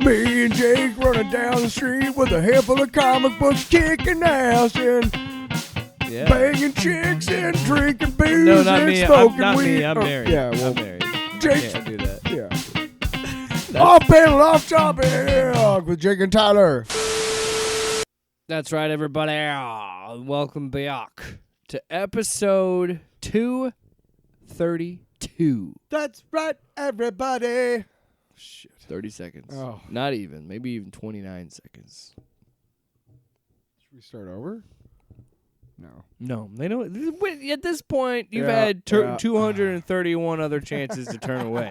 Me and Jake running down the street with a handful of comic books, kicking ass and banging chicks and drinking booze No, not and me. smoking weed. I'm married. Yeah, well, I'm married. Jake Can't do that. Yeah. Off panel, off topic with Jake and Tyler. That's right, everybody. Welcome back to episode 232. That's right, everybody. Shit. 30 seconds. Oh. Not even. Maybe even 29 seconds. Should we start over? No. No. They don't. At this point, you've Yeah, had 231 other chances to turn away.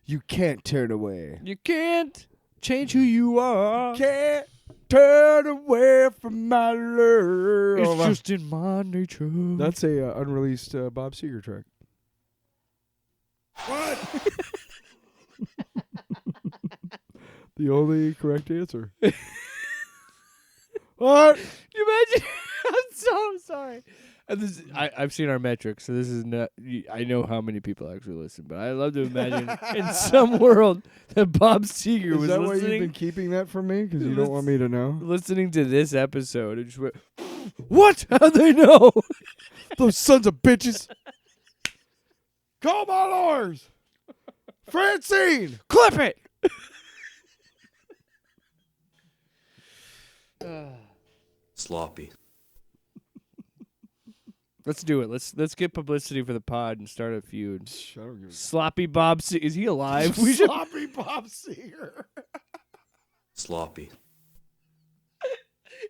You can't turn away. You can't change who you are. Can't turn away from my love. It's just in my nature. That's a unreleased Bob Seger track. What? The only correct answer. What? You imagine? I'm so sorry. And this, I've seen our metrics, so this is not. I know how many people actually listen, but I love to imagine in some world that Bob Seger was Is that why listening. you've been keeping that from me? Because you don't want me to know? Listening to this episode and just went, what? How'd they know? Those sons of bitches. Call my lawyers. Francine. Clip it. Sloppy. Let's do it. Let's get publicity for the pod and start a feud. I don't give a Sloppy Bob Seger. Is he alive? Sloppy Bob Seger. Sloppy.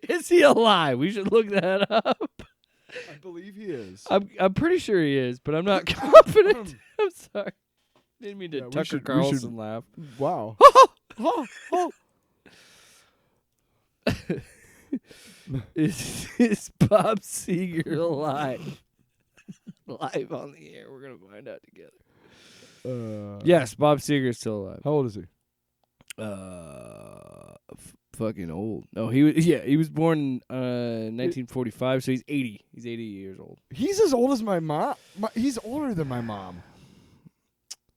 Is he alive? We should look that up. I believe he is. I'm pretty sure he is, but I'm not confident. I'm sorry. Didn't mean to Tucker Carlson laugh. Wow. Is Bob Seger alive? Live on the air. We're going to find out together. Yes, Bob Seger is still alive. How old is he? Fucking old. No, he was born in 1945, so he's 80. He's 80 years old. He's as old as my mom. He's older than my mom.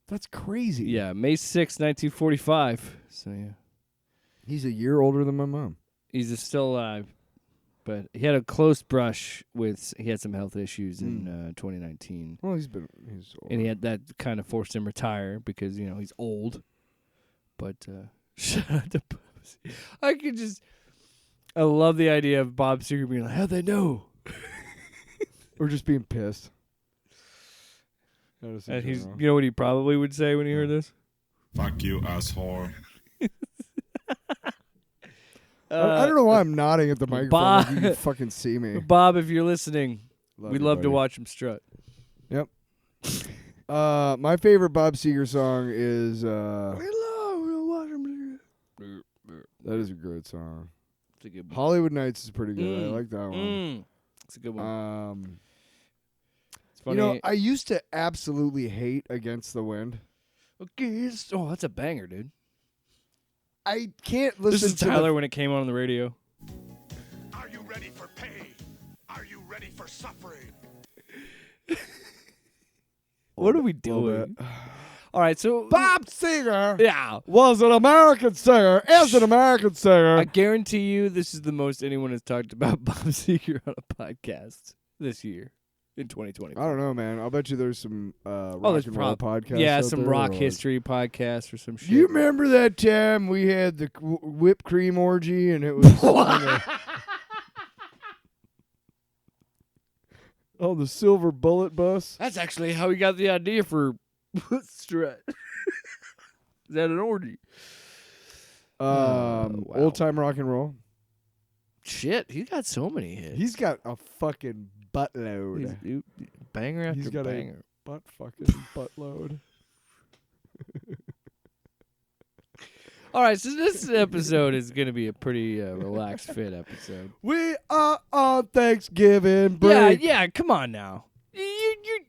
That's crazy. Yeah, May 6, 1945. So, yeah. He's a year older than my mom. He's still alive. But he had a close brush he had some health issues in 2019. Well, he's older. And he had that kind of forced him retire because, he's old. But shout out to Bob Seger. I love the idea of Bob Seger being like, how'd they know? Or just being pissed. And you know what he probably would say when he heard this? Fuck you, asshole. I don't know why I'm nodding at the microphone. Bob, like you can fucking see me. Bob, if you're listening, we'd love to buddy. watch him strut. Yep. My favorite Bob Seger song is that is a good song. It's a good one. Hollywood Nights is pretty good. I like that one. It's a good one. It's You funny. know, I used to absolutely hate Against the Wind. Oh, that's a banger, dude. I can't listen This is to Tyler when it came on the radio. Are you ready for pain? Are you ready for suffering? What are we doing? All right, so Bob Seger yeah, was an American singer, is an American singer. I guarantee you this is the most anyone has talked about Bob Seger on a podcast this year in 2020. I don't know, man. I'll bet you there's some there's rock and roll podcasts. Yeah, out some there rock or like- history podcast or some shit. Do you remember that time we had the whipped cream orgy and it was on the Silver Bullet bus? That's actually how he got the idea for strut. Is that an orgy? Wow. Old time rock and roll. Shit, he's got so many hits. He's got a fucking buttload. He's banger after He's got banger. a fucking buttload. All right, so this episode is going to be a pretty relaxed fit episode. We are on Thanksgiving break. Yeah, come on now.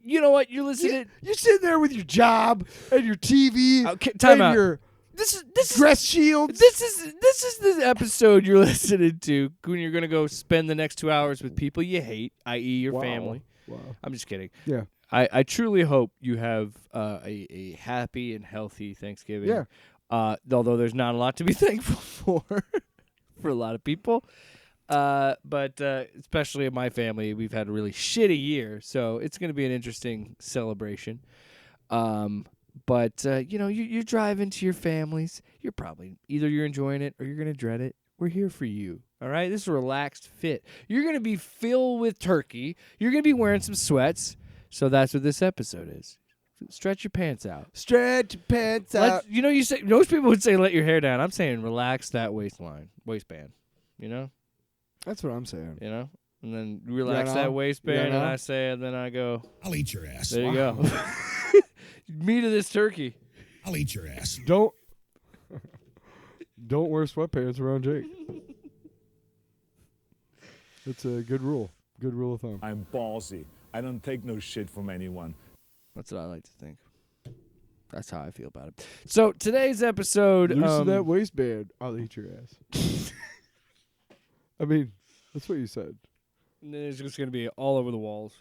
You know what? You're listening. You're sitting there with your job and your TV Okay, time and out. your This dress shields. This is the episode you're listening to when you're gonna go spend the next 2 hours with people you hate, i.e. your Wow. family. Wow. I'm just kidding. Yeah. I truly hope you have a happy and healthy Thanksgiving. Yeah. Although there's not a lot to be thankful for a lot of people. But especially in my family, we've had a really shitty year, so it's going to be an interesting celebration. But you drive into your families. You're probably either you're enjoying it or you're going to dread it. We're here for you. All right, this is a relaxed fit. You're going to be filled with turkey. You're going to be wearing some sweats. So that's what this episode is. Stretch your pants out. Stretch your pants out. You say most people would say let your hair down. I'm saying relax that waistband. You know. That's what I'm saying. You know, and then relax that waistband, and I say, and then I go, I'll eat your ass. there you go. Meat of this turkey. I'll eat your ass. Don't wear sweatpants around Jake. That's a good rule. Good rule of thumb. I'm ballsy. I don't take no shit from anyone. That's what I like to think. That's how I feel about it. So today's episode, Loosen that waistband. I'll eat your ass. I mean, that's what you said. And then it's just gonna be all over the walls.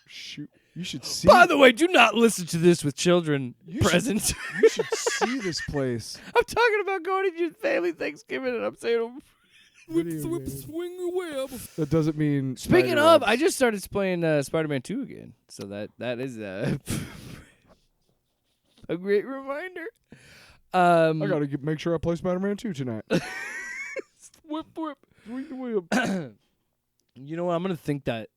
Shoot, you should see. By the way, do not listen to this with children present. You should see this place. I'm talking about going to your family Thanksgiving, and I'm saying, swing a web. That doesn't mean. Speaking of, I just started playing Spider-Man 2 again, so that is a great reminder. I gotta make sure I play Spider-Man 2 tonight. Whip. Swing the whip. You know what? I'm gonna think that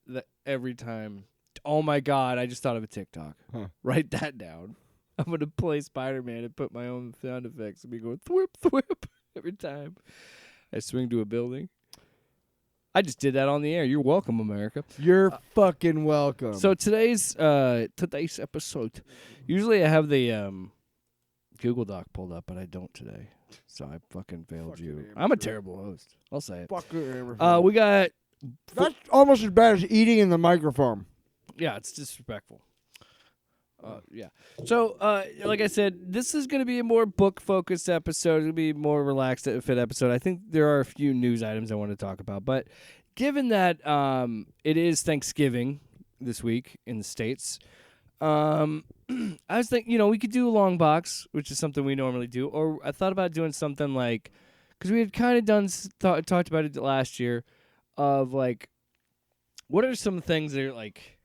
every time. Oh my God! I just thought of a TikTok. Huh. Write that down. I'm gonna play Spider-Man and put my own sound effects and be going thwip every time I swing to a building. I just did that on the air. You're welcome, America. You're fucking welcome. So today's episode. Usually I have the Google Doc pulled up, but I don't today. So I fucking failed you. I'm a terrible host. I'll say it. We got. That's almost as bad as eating in the microphone. Yeah, it's disrespectful. Yeah. So, like I said, this is going to be a more book-focused episode. It'll be a more relaxed fit episode. I think there are a few news items I want to talk about. But given that it is Thanksgiving this week in the States, I was thinking, we could do a long box, which is something we normally do. Or I thought about doing something like, because we had kind of talked about it last year, of like, what are some things that are like,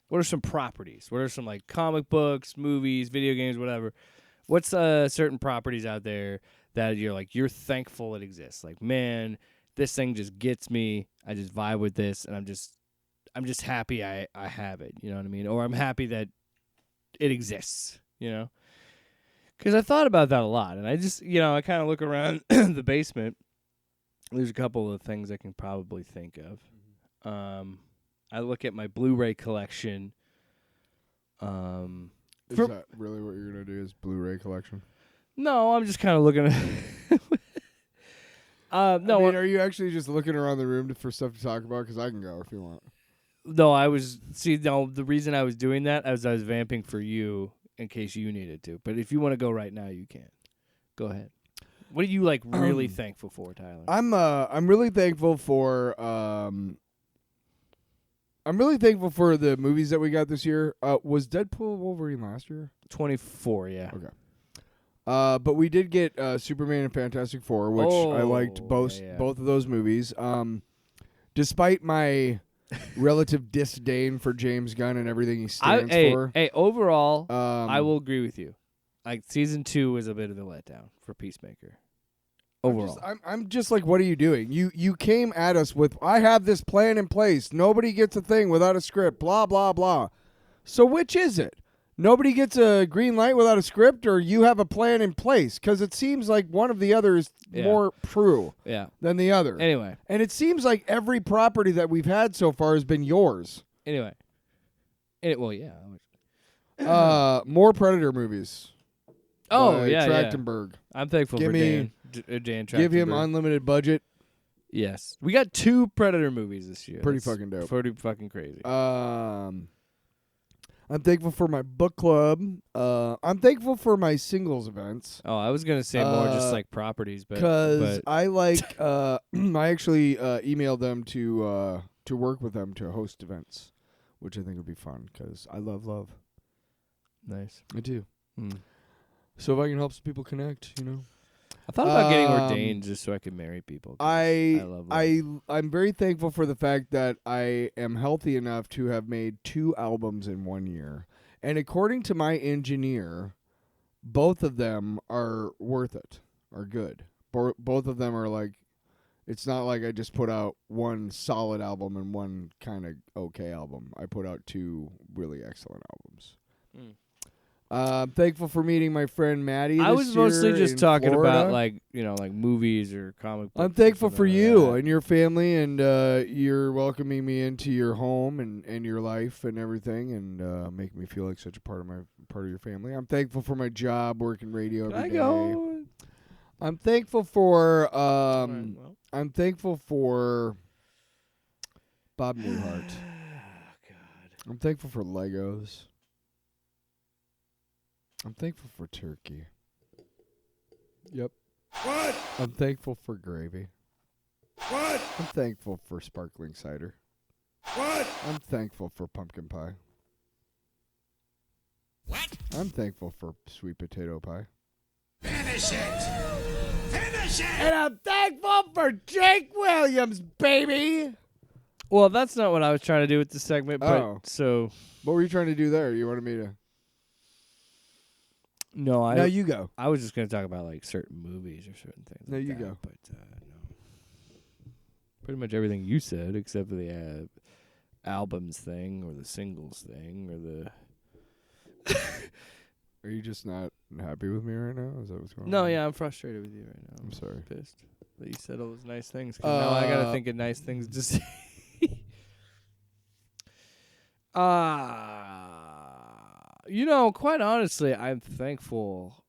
what are some properties? What are some like comic books, movies, video games, whatever? What's certain properties out there that you're thankful it exists? Like, man, this thing just gets me. I just vibe with this, and I'm just happy I have it. You know what I mean? Or I'm happy that it exists. Because I thought about that a lot, and I just I kind of look around the basement. There's a couple of things I can probably think of. I look at my Blu-ray collection. Is that really what you're going to do, is Blu-ray collection? No, I'm just kind of looking at... no, are you actually just looking around the room for stuff to talk about? Because I can go if you want. No, the reason I was doing that is I was vamping for you in case you needed to. But if you want to go right now, you can. Go ahead. What are you really thankful for, Tyler? I'm really thankful for the movies that we got this year. Was Deadpool Wolverine last year? 24, yeah. Okay. But we did get Superman and Fantastic Four, which I liked both of those movies. Despite my relative disdain for James Gunn and everything he stands for. Hey, overall, I will agree with you. Like, season 2 was a bit of a letdown for Peacemaker. Overall. I'm just like, what are you doing? You came at us with, I have this plan in place. Nobody gets a thing without a script, blah, blah, blah. So which is it? Nobody gets a green light without a script, or you have a plan in place? Because it seems like one of the other is more true than the other. Anyway. And it seems like every property that we've had so far has been yours. Anyway. Yeah. More Predator movies. Oh, yeah, Trachtenberg. I'm thankful for Dan Trachtenberg. Give him unlimited budget. Yes. We got 2 Predator movies this year. Pretty fucking dope. Pretty fucking crazy. I'm thankful for my book club. I'm thankful for my singles events. Oh, I was going to say more just like properties. Because I like, I actually emailed them to work with them to host events, which I think would be fun because I love love. Nice. I do. So if I can help some people connect, I thought about getting ordained just so I could marry people. 'Cause I love love. I'm very thankful for the fact that I am healthy enough to have made 2 albums in 1 year. And according to my engineer, both of them are worth it, are good. Both of them are like, it's not like I just put out one solid album and one kind of okay album. I put out 2 really excellent albums. I'm thankful for meeting my friend Maddie. I was mostly just talking Florida. about like movies or comic books. I'm thankful for you that. and your family, and you're welcoming me into your home and your life and everything, and making me feel like such a part of your family. I'm thankful for my job, working radio every day. Go. I'm thankful for Right, well. I'm thankful for Bob Newhart. God. I'm thankful for Legos. I'm thankful for turkey. Yep. What? I'm thankful for gravy. What? I'm thankful for sparkling cider. What? I'm thankful for pumpkin pie. What? I'm thankful for sweet potato pie. Finish it! Finish it! And I'm thankful for Jake Williams, baby! Well, that's not what I was trying to do with this segment, but Oh. so What were you trying to do there? You wanted me to... no, No, you go. I was just going to talk about like certain movies or certain things. No, like you that, go. But no, pretty much everything you said except for the albums thing or the singles thing or the. Are you just not happy with me right now? Is that what's going on? No, yeah, I'm frustrated with you right now. I'm sorry. Pissed that you said all those nice things. 'Cause now I gotta think of nice things to say. Quite honestly, I'm thankful.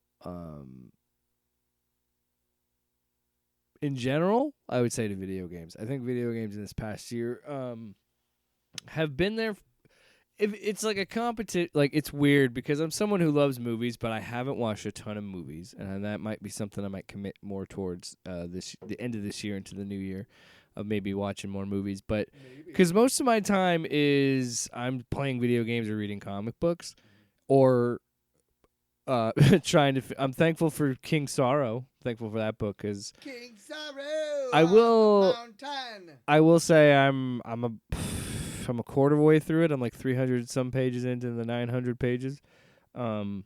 In general, I would say to video games. I think video games in this past year have been there. If it's like a competition, like it's weird because I'm someone who loves movies, but I haven't watched a ton of movies, and that might be something I might commit more towards the end of this year into the new year, of maybe watching more movies. But because most of my time is I'm playing video games or reading comic books, or trying to. I'm thankful for King Sorrow. Thankful for that book because King Sorrow. I will. Mountain. I will say I'm a quarter of the way through it. I'm like 300 some pages into the 900 pages. And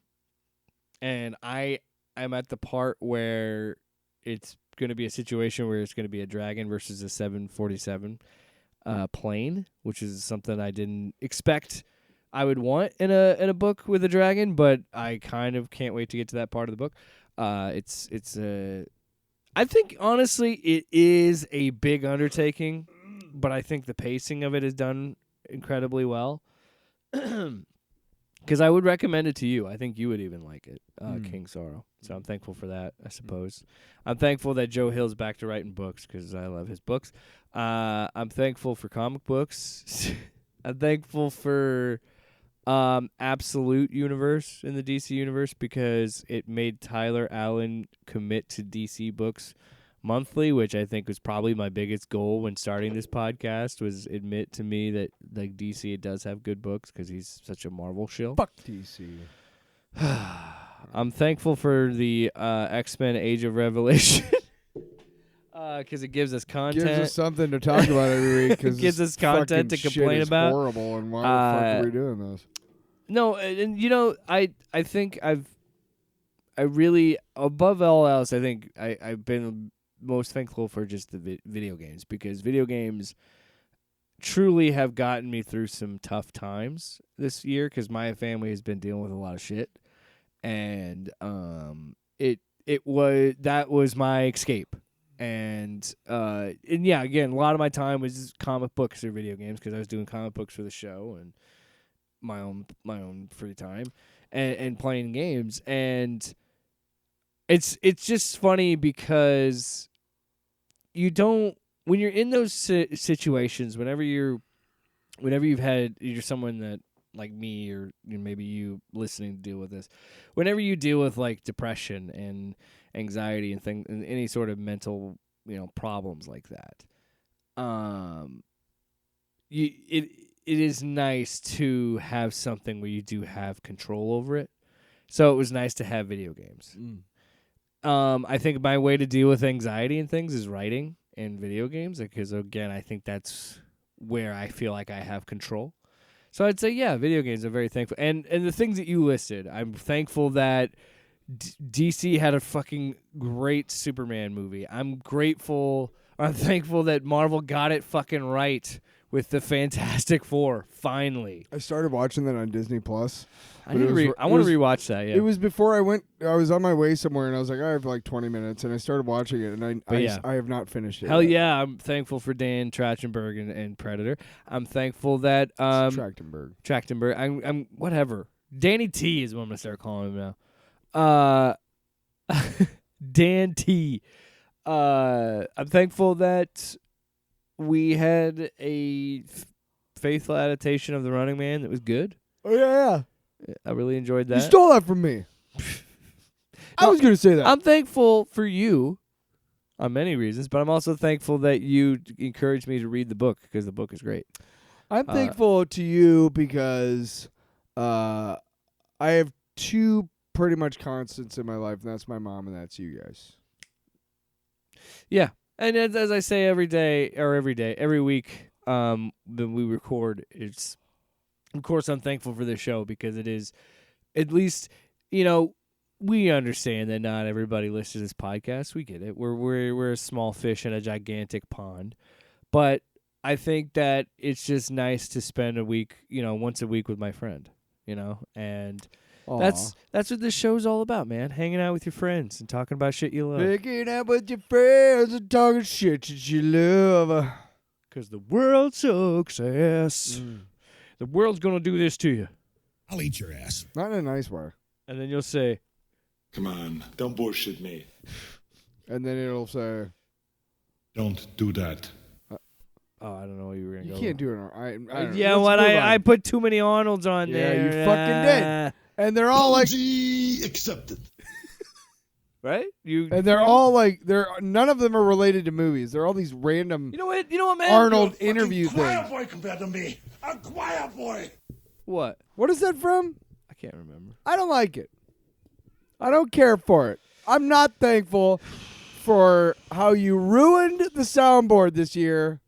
I'm at the part where it's going to be a situation where it's going to be a dragon versus a 747 plane, which is something I didn't expect I would want in a book with a dragon, but I kind of can't wait to get to that part of the book. I think honestly it is a big undertaking, but I think the pacing of it is done incredibly well. Because I would recommend it to you. I think you would even like it, King Sorrow. So I'm thankful for that, I suppose. I'm thankful that Joe Hill's back to writing books because I love his books. I'm thankful for comic books. I'm thankful for Absolute Universe in the DC universe because it made Tyler Allen commit to DC books monthly, which I think was probably my biggest goal when starting this podcast, was admit to me that like DC does have good books because he's such a Marvel shill. Fuck DC. I'm thankful for the X-Men Age of Revelation because it gives us content. Gives us something to talk about every week. Cause Gives us content to complain about. Horrible, and why the fuck are we doing this? No, and I think I really, above all else, I think I've been most thankful for just the video games, because video games truly have gotten me through some tough times this year because my family has been dealing with a lot of shit, and that was my escape. And yeah, again, a lot of my time was comic books or video games because I was doing comic books for the show and my own free time and playing games. And it's just funny because when you're in those situations, whenever you're someone that like me, or maybe you listening to deal with this, whenever you deal with like depression and anxiety and and any sort of mental problems like that, it is nice to have something where you do have control over it. So it was nice to have video games. I think my way to deal with anxiety and things is writing and video games, because again, I think that's where I feel like I have control. So I'd say, yeah, video games. I'm very thankful, and the things that you listed, I'm thankful that DC had a fucking great Superman movie. I'm thankful that Marvel got it fucking right with the Fantastic Four. Finally, I started watching that on Disney Plus. I want to rewatch that. Yeah, It was before I went. I was on my way somewhere, and I was like, I have like 20 minutes, and I started watching it, and I have not finished it. Hell yet. yeah, I'm thankful for Dan Trachtenberg and Predator. I'm thankful that Trachtenberg. I'm whatever. Danny T is what I'm gonna start calling him now. Dan T. I'm thankful that we had a faithful adaptation of The Running Man that was good. Oh yeah. I really enjoyed that. You stole that from me. I was going to say that. I'm thankful for you on many reasons, but I'm also thankful that you encouraged me to read the book because the book is great. I'm thankful to you because I have two pretty much constants in my life, and that's my mom and that's you guys. Yeah. And as I say every week that we record, it's, of course, I'm thankful for this show because it is, at least, we understand that not everybody listens to this podcast. We get it. We're a small fish in a gigantic pond. But I think that it's just nice to spend a week, once a week with my friend, and that's what this show's all about, man. Hanging out with your friends and talking about shit you love. Hanging out with your friends and talking shit that you love. Because the world success. The world's going to do this to you. I'll eat your ass. Not in a nice way. And then you'll say, Come on, don't bullshit me. And then it'll say, Don't do that. I don't know what you were going to go. You can't do it. I don't yeah, know. what? I put too many Arnolds on there. Yeah, you fucking did. And they're all like, accepted. Right? And they're all like, none of them are related to movies. They're all these random. You know what, man? Arnold interview Quiet things. boy compared to me. A quiet boy. What? What is that from? I can't remember. I don't like it. I don't care for it. I'm not thankful for how you ruined the soundboard this year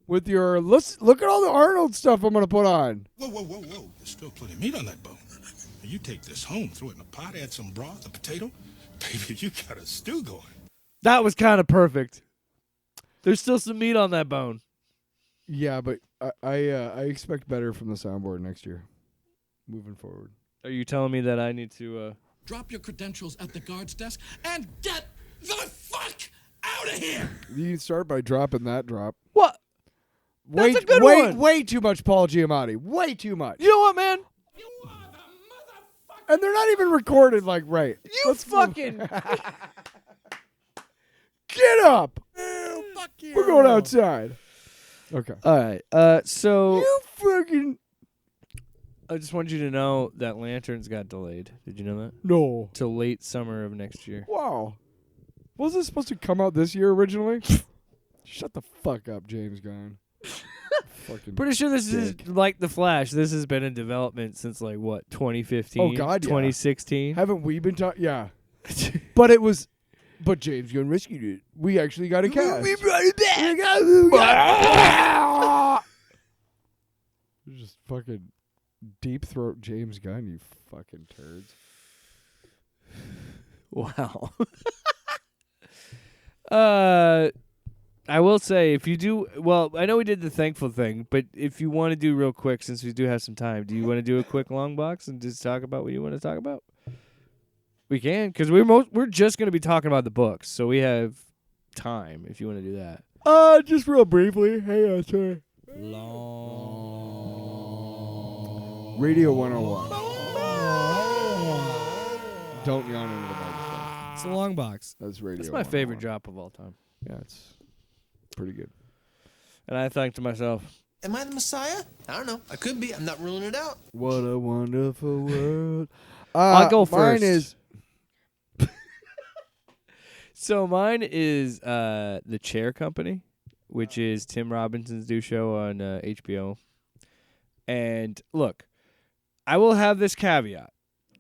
with your look at all the Arnold stuff I'm going to put on. Whoa. There's still plenty of meat on that bone. You take this home, throw it in a pot, add some broth, a potato. Baby, you got a stew going. That was kind of perfect. There's still some meat on that bone. Yeah, but I expect better from the soundboard next year. Moving forward. Are you telling me that I need to Drop your credentials at the guard's desk and get the fuck out of here! You can start by dropping that drop. What? That's a good one. Way too much Paul Giamatti. Way too much. You know what, man? You are the motherfucker! And they're not even recorded like right. You fucking get up. Fuck you! We're going outside. Okay. All right. So You fucking I just want you to know that Lanterns got delayed. Did you know that? no. Till late summer of next year. Wow. Wasn't it supposed to come out this year originally? Shut the fuck up, James Gunn. Fucking Pretty sure this dick. is like The Flash. This has been in development since like what, 2015? Oh, God, yeah. 2016? Haven't we been talking? Yeah. But James Gunn rescued it. We actually got a cast. We brought it back. Just fucking deep throat James Gunn, you fucking turds. Wow. I will say, if you do, well, I know we did the thankful thing, but if you want to do real quick, since we do have some time, do you want to do a quick long box and just talk about what you want to talk about? We can, because we're just going to be talking about the books, so we have time if you want to do that. Just real briefly. Hey, sorry. Long. Radio 101. Don't yawn into the microphone. It's a long box. That's radio. That's my favorite 101. drop of all time. Yeah, it's pretty good. And I think to myself, Am I the Messiah? I don't know. I could be. I'm not ruling it out. What a wonderful world. I'll go mine first. Is So mine is The Chair Company, which is Tim Robinson's new show on HBO. And look, I will have this caveat.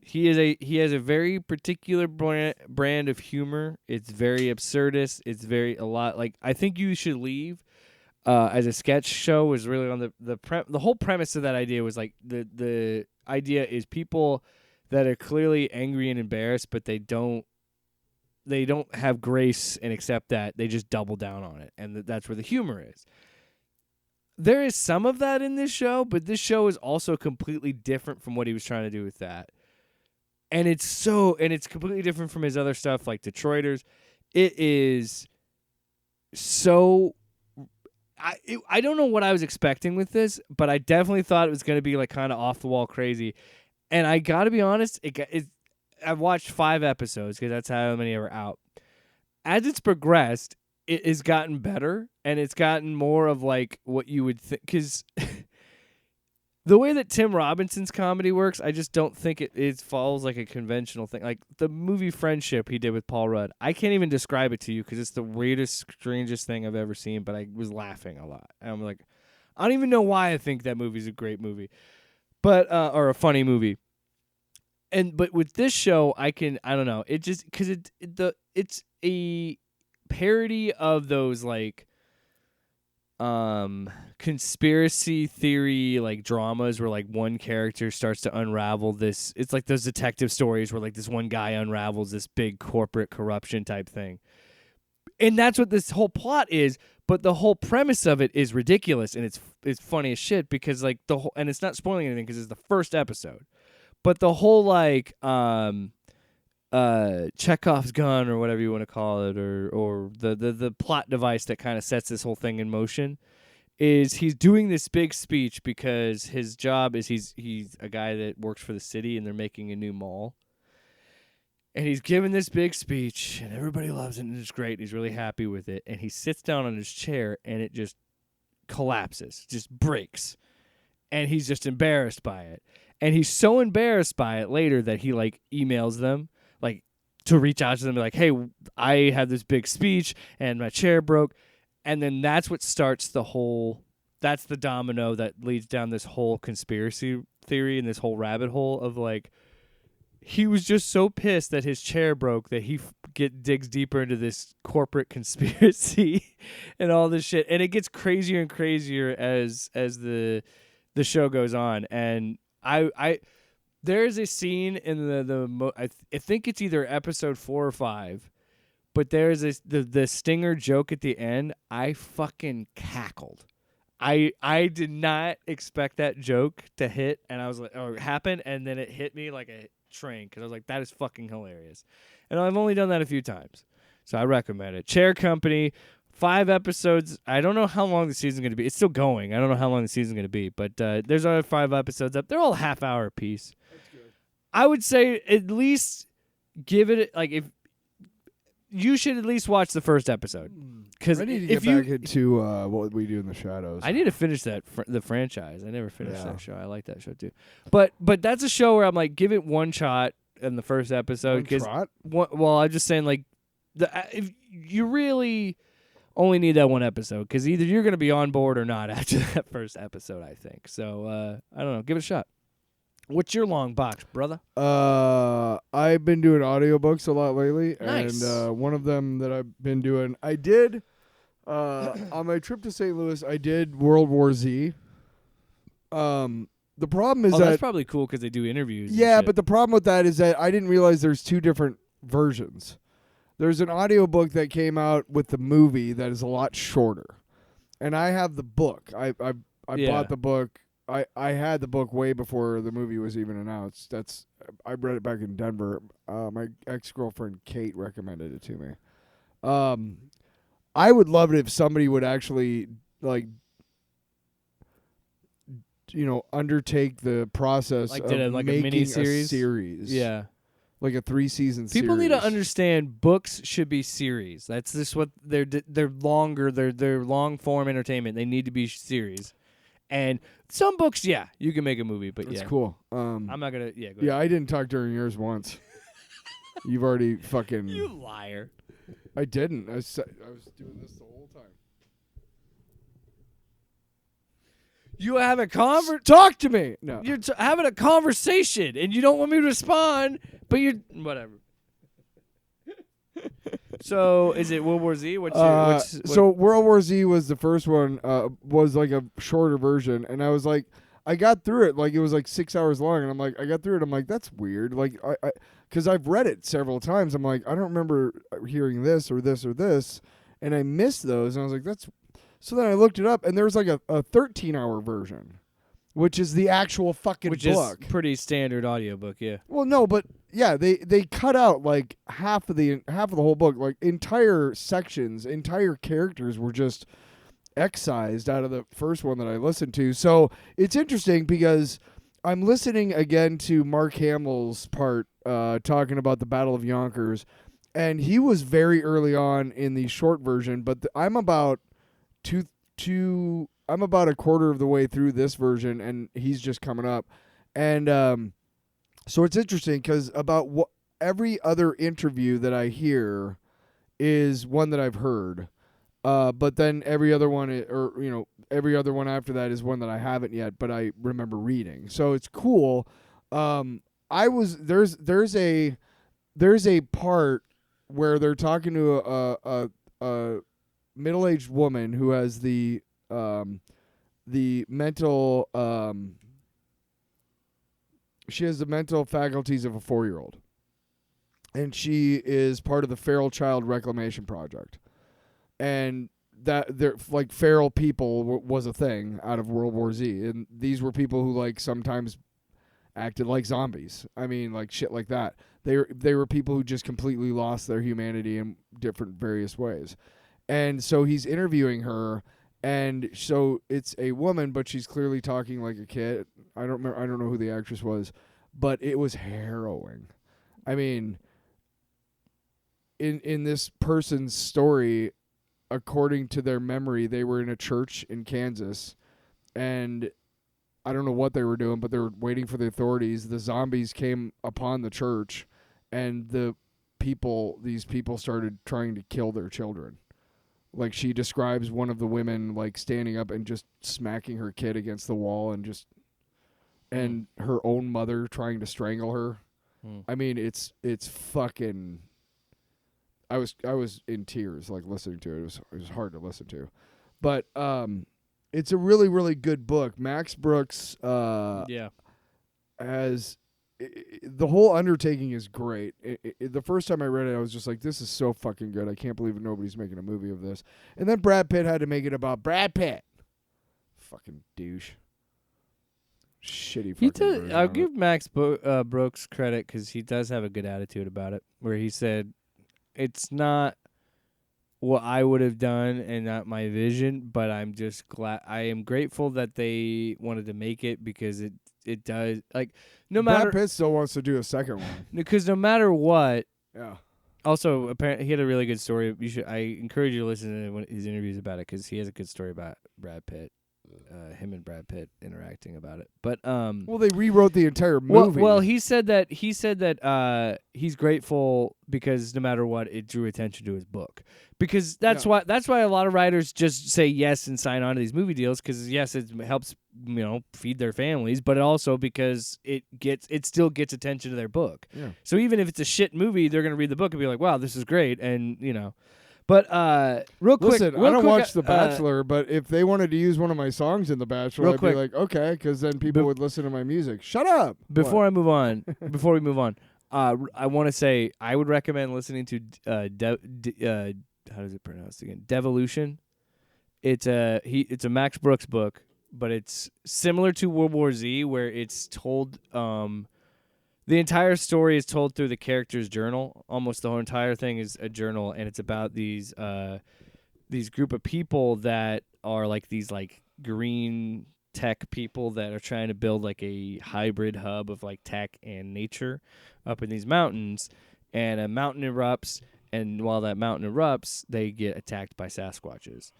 He has a very particular brand of humor. It's very absurdist. It's very a lot like I think you should leave. As a sketch show was really on the whole premise of that idea was like the idea is people that are clearly angry and embarrassed, but they don't have grace and accept that. They just double down on it, and that's where the humor is. There is some of that in this show, but this show is also completely different from what he was trying to do with that. And it's completely different from his other stuff like Detroiters. It is so I don't know what I was expecting with this, but I definitely thought it was going to be like kind of off the wall crazy. And I got to be honest, I've watched 5 episodes because that's how many are out. As it's progressed, it has gotten better, and it's gotten more of like what you would think. Because the way that Tim Robinson's comedy works, I just don't think it follows like a conventional thing. Like the movie Friendship he did with Paul Rudd. I can't even describe it to you because it's the weirdest, strangest thing I've ever seen, but I was laughing a lot. And I'm like, I don't even know why I think that movie's a great movie, but or a funny movie. But with this show, I don't know. It just because it's a parody of those like conspiracy theory like dramas where like one character starts to unravel this. It's like those detective stories where like this one guy unravels this big corporate corruption type thing. And that's what this whole plot is, but the whole premise of it is ridiculous, and it's funny as shit because like and it's not spoiling anything because it's the first episode. But the whole like Chekhov's gun or whatever you want to call it, or the plot device that kind of sets this whole thing in motion is he's doing this big speech because his job is he's a guy that works for the city and they're making a new mall. And he's giving this big speech and everybody loves it and it's great. And he's really happy with it. And he sits down on his chair and it just collapses, just breaks. And he's just embarrassed by it. And he's so embarrassed by it later that he like emails them like to reach out to them like, hey, I had this big speech and my chair broke. And then that's what starts that's the domino that leads down this whole conspiracy theory and this whole rabbit hole of like, he was just so pissed that his chair broke that he digs deeper into this corporate conspiracy and all this shit. And it gets crazier and crazier as the show goes on. And there's a scene in I think it's either episode 4 or 5, but there's the stinger joke at the end. I fucking cackled. I did not expect that joke to hit, and I was like, oh, it happened, and then it hit me like a train because I was like, that is fucking hilarious. And I've only done that a few times, so I recommend it. Chair Company, 5 episodes. I don't know how long the season's going to be. It's still going. I don't know how long the season's going to be, but there's other 5 episodes up. They're all half-hour apiece. That's good. I would say at least give it like if you should at least watch the first episode because I need to get back into what we do in the shadows. I need to finish the franchise. I never finished that show. I like that show too, but that's a show where I'm like, give it one shot in the first episode. Well, I'm just saying like if you really only need that one episode because either you're gonna be on board or not after that first episode. I think so. I don't know. Give it a shot. What's your long box, brother? I've been doing audiobooks a lot lately. Nice. And one of them that I've been doing, I did, on my trip to St. Louis, I did World War Z. The problem is that's probably cool because they do interviews. Yeah, but the problem with that is that I didn't realize there's 2 different versions. There's an audiobook that came out with the movie that is a lot shorter. And I have the book. I bought the book. I had the book way before the movie was even announced. I read it back in Denver. My ex-girlfriend Kate recommended it to me. I would love it if somebody would actually like, undertake the process like of did like making a mini-series? a series. Yeah. Like a 3-season series. People need to understand books should be series. That's just what they're longer. They're long form entertainment. They need to be series. And some books, yeah, you can make a movie, but That's yeah. cool. I'm not going to, go ahead. Yeah, I didn't talk during yours once. You've already fucking... You liar. I didn't. I was doing this the whole time. You have a Talk to me. No. You're having a conversation, and you don't want me to respond, but you're whatever. So, is it World War Z? So World War Z was the first one. Was like a shorter version, and I was like, I got through it. Like it was like 6 hours long, and I'm like, I got through it. I'm like, that's weird. Like because I've read it several times. I'm like, I don't remember hearing this or this or this, and I missed those. And I was like, that's. So then I looked it up, and there was like a 13-hour version, which is the actual fucking which book. is pretty standard audiobook, yeah. Well, no, but yeah, they cut out like half of the whole book, like entire sections, entire characters were just excised out of the first one that I listened to. So it's interesting because I'm listening again to Mark Hamill's part talking about the Battle of Yonkers, and he was very early on in the short version, but I'm about I'm about a quarter of the way through this version, and he's just coming up. And so it's interesting because about every other interview that I hear is one that I've heard. But then every other one, every other one after that is one that I haven't yet, but I remember reading. So it's cool. There's a part where they're talking to a middle-aged woman who has the mental she has the mental faculties of a 4-year-old, and she is part of the Feral Child Reclamation Project, and that they're like feral people was a thing out of World War Z, and these were people who like sometimes acted like zombies. I mean, like shit like that. They were people who just completely lost their humanity in different various ways. And so he's interviewing her, and so it's a woman, but she's clearly talking like a kid. I don't know who the actress was, but it was harrowing. I mean, in this person's story, according to their memory, they were in a church in Kansas, and I don't know what they were doing, but they were waiting for the authorities. The zombies came upon the church, and these people started trying to kill their children. Like, she describes one of the women, like, standing up and just smacking her kid against the wall and her own mother trying to strangle her. I mean, it's fucking... I was in tears, like, listening to it. It was hard to listen to. But it's a really, really good book. Max Brooks has... the whole undertaking is great. The first time I read it, I was just like, this is so fucking good. I can't believe nobody's making a movie of this. And then Brad Pitt had to make it about Brad Pitt. Fucking douche. Shitty fucking I'll give Max Brooks credit because he does have a good attitude about it, where he said, it's not what I would have done and not my vision, but I'm just glad. I am grateful that they wanted to make it because it does, like, no matter... Brad Pitt still wants to do a second one. Because no matter what... Yeah. Also, apparently, he had a really good story. I encourage you to listen to his interviews about it because he has a good story about Brad Pitt. Him and Brad Pitt interacting about it. But well, they rewrote the entire movie. Well, he said that he's grateful because no matter what, it drew attention to his book. Because that's why a lot of writers just say yes and sign on to these movie deals because yes, it helps feed their families, but also because it still gets attention to their book. Yeah. So even if it's a shit movie, they're gonna read the book and be like, wow, this is great, and But real quick, listen, I don't watch The Bachelor, but if they wanted to use one of my songs in The Bachelor, I'd be like, okay, because then people would listen to my music. Shut up. Before we move on, I want to say I would recommend listening to how does it pronounce again? Devolution. It's a Max Brooks book, but it's similar to World War Z, where it's told. The entire story is told through the character's journal. Almost the whole entire thing is a journal, and it's about these group of people that are like these like green tech people that are trying to build like a hybrid hub of like tech and nature up in these mountains. And a mountain erupts, and while that mountain erupts, they get attacked by Sasquatches.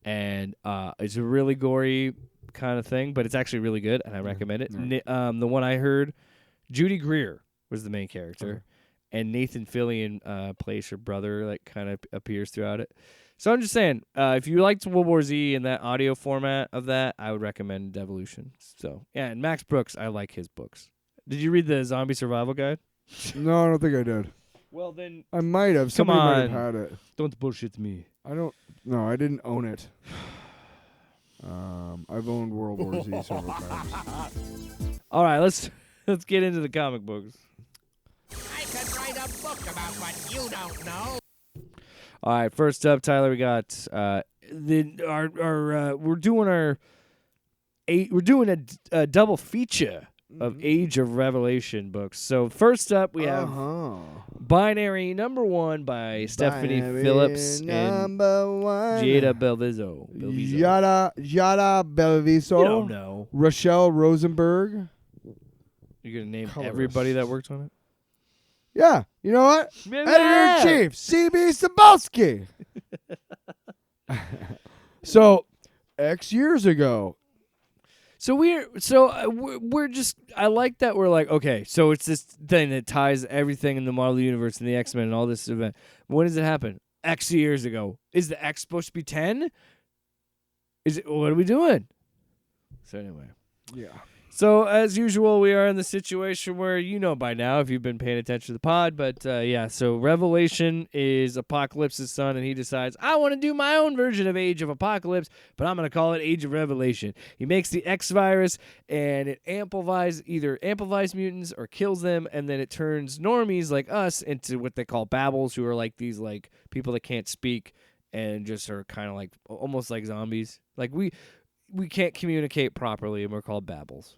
And it's a really gory kind of thing, but it's actually really good, and I recommend it. The one I heard. Judy Greer was the main character, and Nathan Fillion plays her brother, like kind of appears throughout it. So I'm just saying, if you liked World War Z and that audio format of that, I would recommend Devolution. So yeah, and Max Brooks, I like his books. Did you read the Zombie Survival Guide? No, I don't think I did. Well then, I might have. Come Somebody might on. have had it. don't bullshit me. I don't. No, I didn't own it. I've owned World War Z several times. All right, let's get into the comic books. I could write a book about what you don't know. All right, first up, Tyler, we got we're doing a double feature of Age of Revelation books. So first up, we have Binary #1 by Stephanie Phillips and Giada Belviso. Giada Belviso. You don't know. Rochelle Rosenberg. You're gonna name Colorist. everybody that worked on it. Yeah, you know what? Yeah. Editor-in-Chief, C.B. Cebulski. So, X years ago. So we're just, I like that we're like, okay, so it's this thing that ties everything in the Marvel Universe and the X-Men and all this event. When does it happen? X years ago. Is the X supposed to be 10? What are we doing? So anyway. Yeah. So, as usual, we are in the situation where you know by now if you've been paying attention to the pod. But, yeah, so Revelation is Apocalypse's son, and he decides, I want to do my own version of Age of Apocalypse, but I'm going to call it Age of Revelation. He makes the X virus, and it either amplifies mutants or kills them, and then it turns normies like us into what they call babbles, who are like these like people that can't speak and just are kind of like almost like zombies. Like we can't communicate properly, and we're called babbles.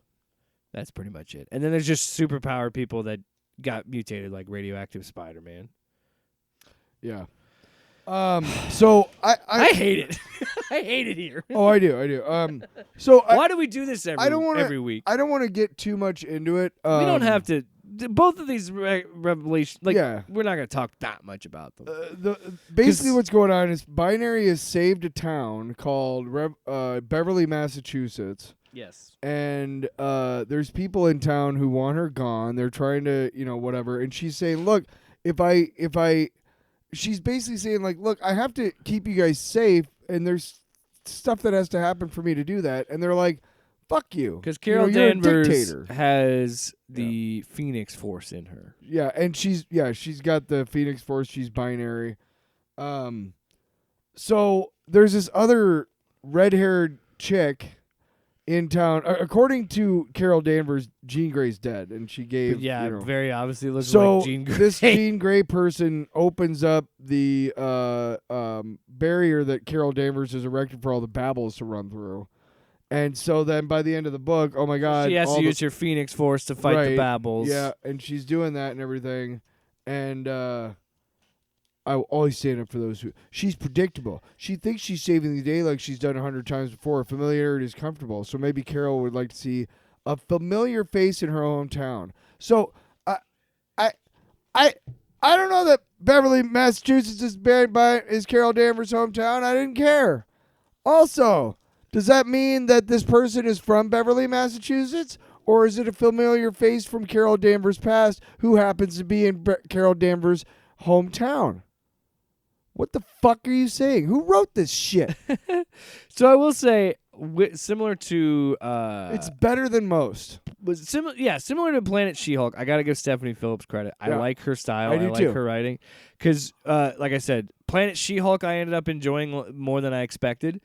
That's pretty much it. And then there's just superpowered people that got mutated, like radioactive Spider-Man. Yeah. So I hate it. I hate it here. Oh, I do. So why do we do this every week? I don't want to get too much into it. We don't have to. Both of these revelations, like, yeah. We're not going to talk that much about them. Basically, what's going on is Binary has saved a town called Beverly, Massachusetts. Yes. And there's people in town who want her gone. They're trying to, whatever. And she's saying, look, she's basically saying, like, look, I have to keep you guys safe, and there's stuff that has to happen for me to do that. And they're like, fuck you. Because Carol Danvers has the Phoenix Force in her. Yeah, and she's got the Phoenix Force. She's binary. So there's this other red-haired chick in town. According to Carol Danvers, Jean Grey's dead, and she gave very obviously looks so like Jean Grey. This Jean Grey person opens up the barrier that Carol Danvers has erected for all the babbles to run through. And so then by the end of the book, oh my God. She has to use her Phoenix Force to fight the babbles. Yeah, and she's doing that and everything. And I will always stand up for those who... She's predictable. She thinks she's saving the day like she's done 100 times before. Familiarity is comfortable. So maybe Carol would like to see a familiar face in her hometown. So I don't know that Beverly, Massachusetts is Carol Danvers' hometown. I didn't care. Also... Does that mean that this person is from Beverly, Massachusetts? Or is it a familiar face from Carol Danvers' past who happens to be in Carol Danvers' hometown? What the fuck are you saying? Who wrote this shit? So I will say, similar to... it's better than most. Similar to Planet She-Hulk, I got to give Stephanie Phillips credit. I like her style. I like her writing. Because, like I said, Planet She-Hulk I ended up enjoying more than I expected.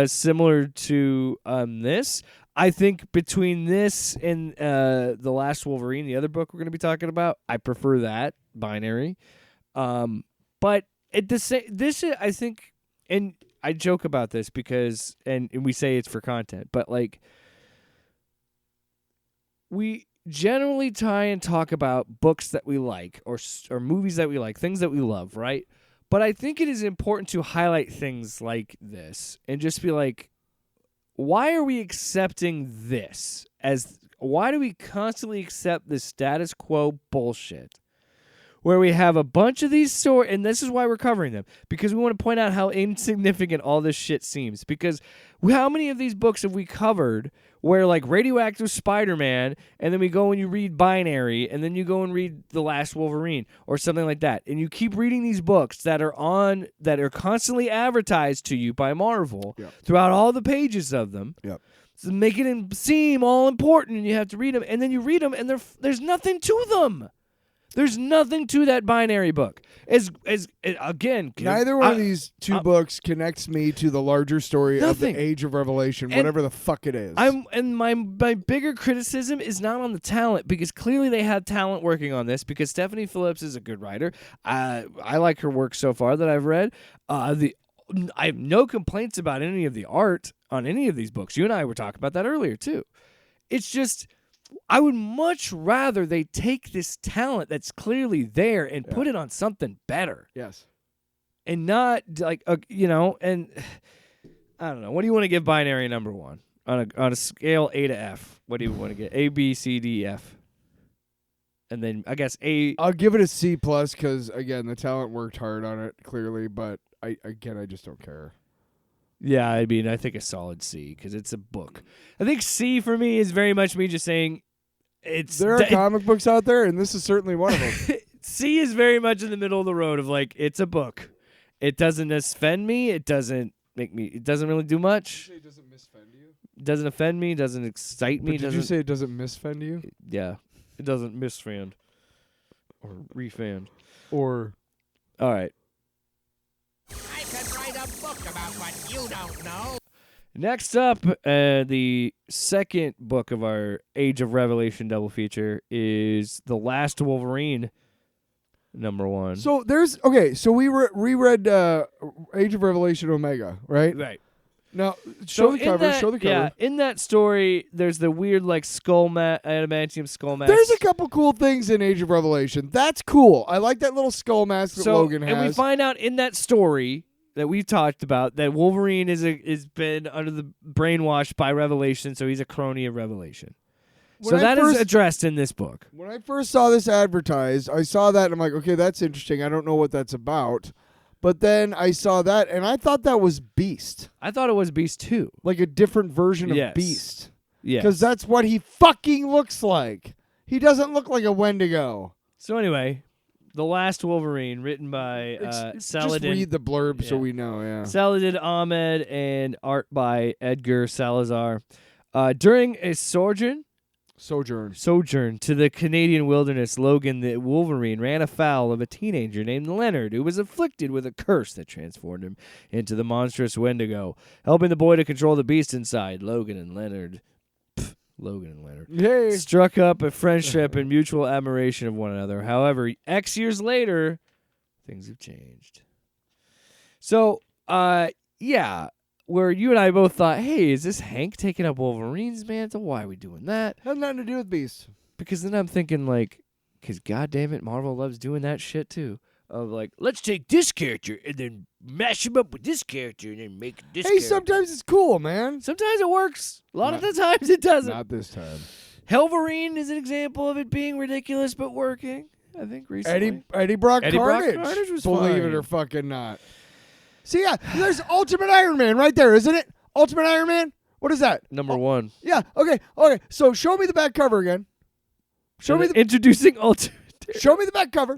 Similar to this, I think between this and The Last Wolverine, the other book we're going to be talking about, I prefer that, Binary. But at the same, this is, I think, and I joke about this because, and we say it's for content, but like, we generally try and talk about books that we like or movies that we like, things that we love, right? But I think it is important to highlight things like this and just be like, why are we accepting this? Why do we constantly accept this status quo bullshit where we have a bunch of these stories, and this is why we're covering them, because we want to point out how insignificant all this shit seems. Because how many of these books have we covered where, like, Radioactive Spider-Man, and then we go and you read Binary, and then you go and read The Last Wolverine, or something like that, and you keep reading these books that are constantly advertised to you by Marvel throughout all the pages of them. Yep. So making them seem all important, and you have to read them, and then you read them, and there's nothing to them. There's nothing to that Binary book. Again, neither one of these two books connects me to the larger story nothing. of the Age of Revelation, whatever the fuck it is. My bigger criticism is not on the talent, because clearly they had talent working on this, because Stephanie Phillips is a good writer. I like her work so far that I've read. I have no complaints about any of the art on any of these books. You and I were talking about that earlier too. It's just, I would much rather they take this talent that's clearly there and put it on something better. Yes. And not like, and I don't know. What do you want to give Binary number 1 on a scale A to F? What do you want to get? A, B, C, D, F. And then I guess A. I'll give it a C+ because again, the talent worked hard on it clearly, but I just don't care. Yeah, I mean, I think a solid C because it's a book. I think C for me is very much me just saying there are comic books out there, and this is certainly one of them. C is very much in the middle of the road of like, it's a book. It doesn't offend me. It doesn't make me. It doesn't really do much. Did you say it doesn't misfend you? It doesn't offend me. Doesn't excite me. Did you say it doesn't misfend you? Yeah, it doesn't misfand or refand. Or all right. I could write a book about what you don't know. Next up, the second book of our Age of Revelation double feature is The Last Wolverine, number 1. So we reread Age of Revelation Omega, right? Right. Now, show the cover. Yeah, in that story, there's the weird, like, adamantium skull mask. There's a couple cool things in Age of Revelation. That's cool. I like that little skull mask that Logan has. And we find out in that story that we talked about that Wolverine is been under the brainwashed by Revelation, so he's a crony of Revelation. So that is addressed in this book. When I first saw this advertised, I saw that and I'm like, okay, that's interesting. I don't know what that's about. But then I saw that, and I thought that was Beast. I thought it was Beast too. Like a different version of Beast. Yeah. Because that's what he fucking looks like. He doesn't look like a Wendigo. So anyway, The Last Wolverine, written by Saladin. Just read the blurb so we know, yeah. Saladin, Ahmed, and art by Edgar Salazar. During a sojourn to the Canadian wilderness, Logan the Wolverine ran afoul of a teenager named Leonard, who was afflicted with a curse that transformed him into the monstrous Wendigo. Helping the boy to control the beast inside, Logan and Leonard Yay. struck up a friendship and mutual admiration of one another. However, X years later, things have changed. So, where you and I both thought, hey, is this Hank taking up Wolverine's mantle? Why are we doing that? Has nothing to do with Beast. Because then I'm thinking, like, because goddamn it, Marvel loves doing that shit too. Of like, let's take this character and then mash him up with this character and then make this character. Sometimes it's cool, man. Sometimes it works. A lot of the times it doesn't. Not this time. Wolverine is an example of it being ridiculous but working, I think, recently. Eddie Brock Carnage. Carnage was Believe fine. it or fucking not. See, yeah, there's Ultimate Iron Man right there, isn't it? Ultimate Iron Man? What is that? Number 1. Yeah, okay. So show me the back cover again. Introducing Ultimate. Show me the back cover.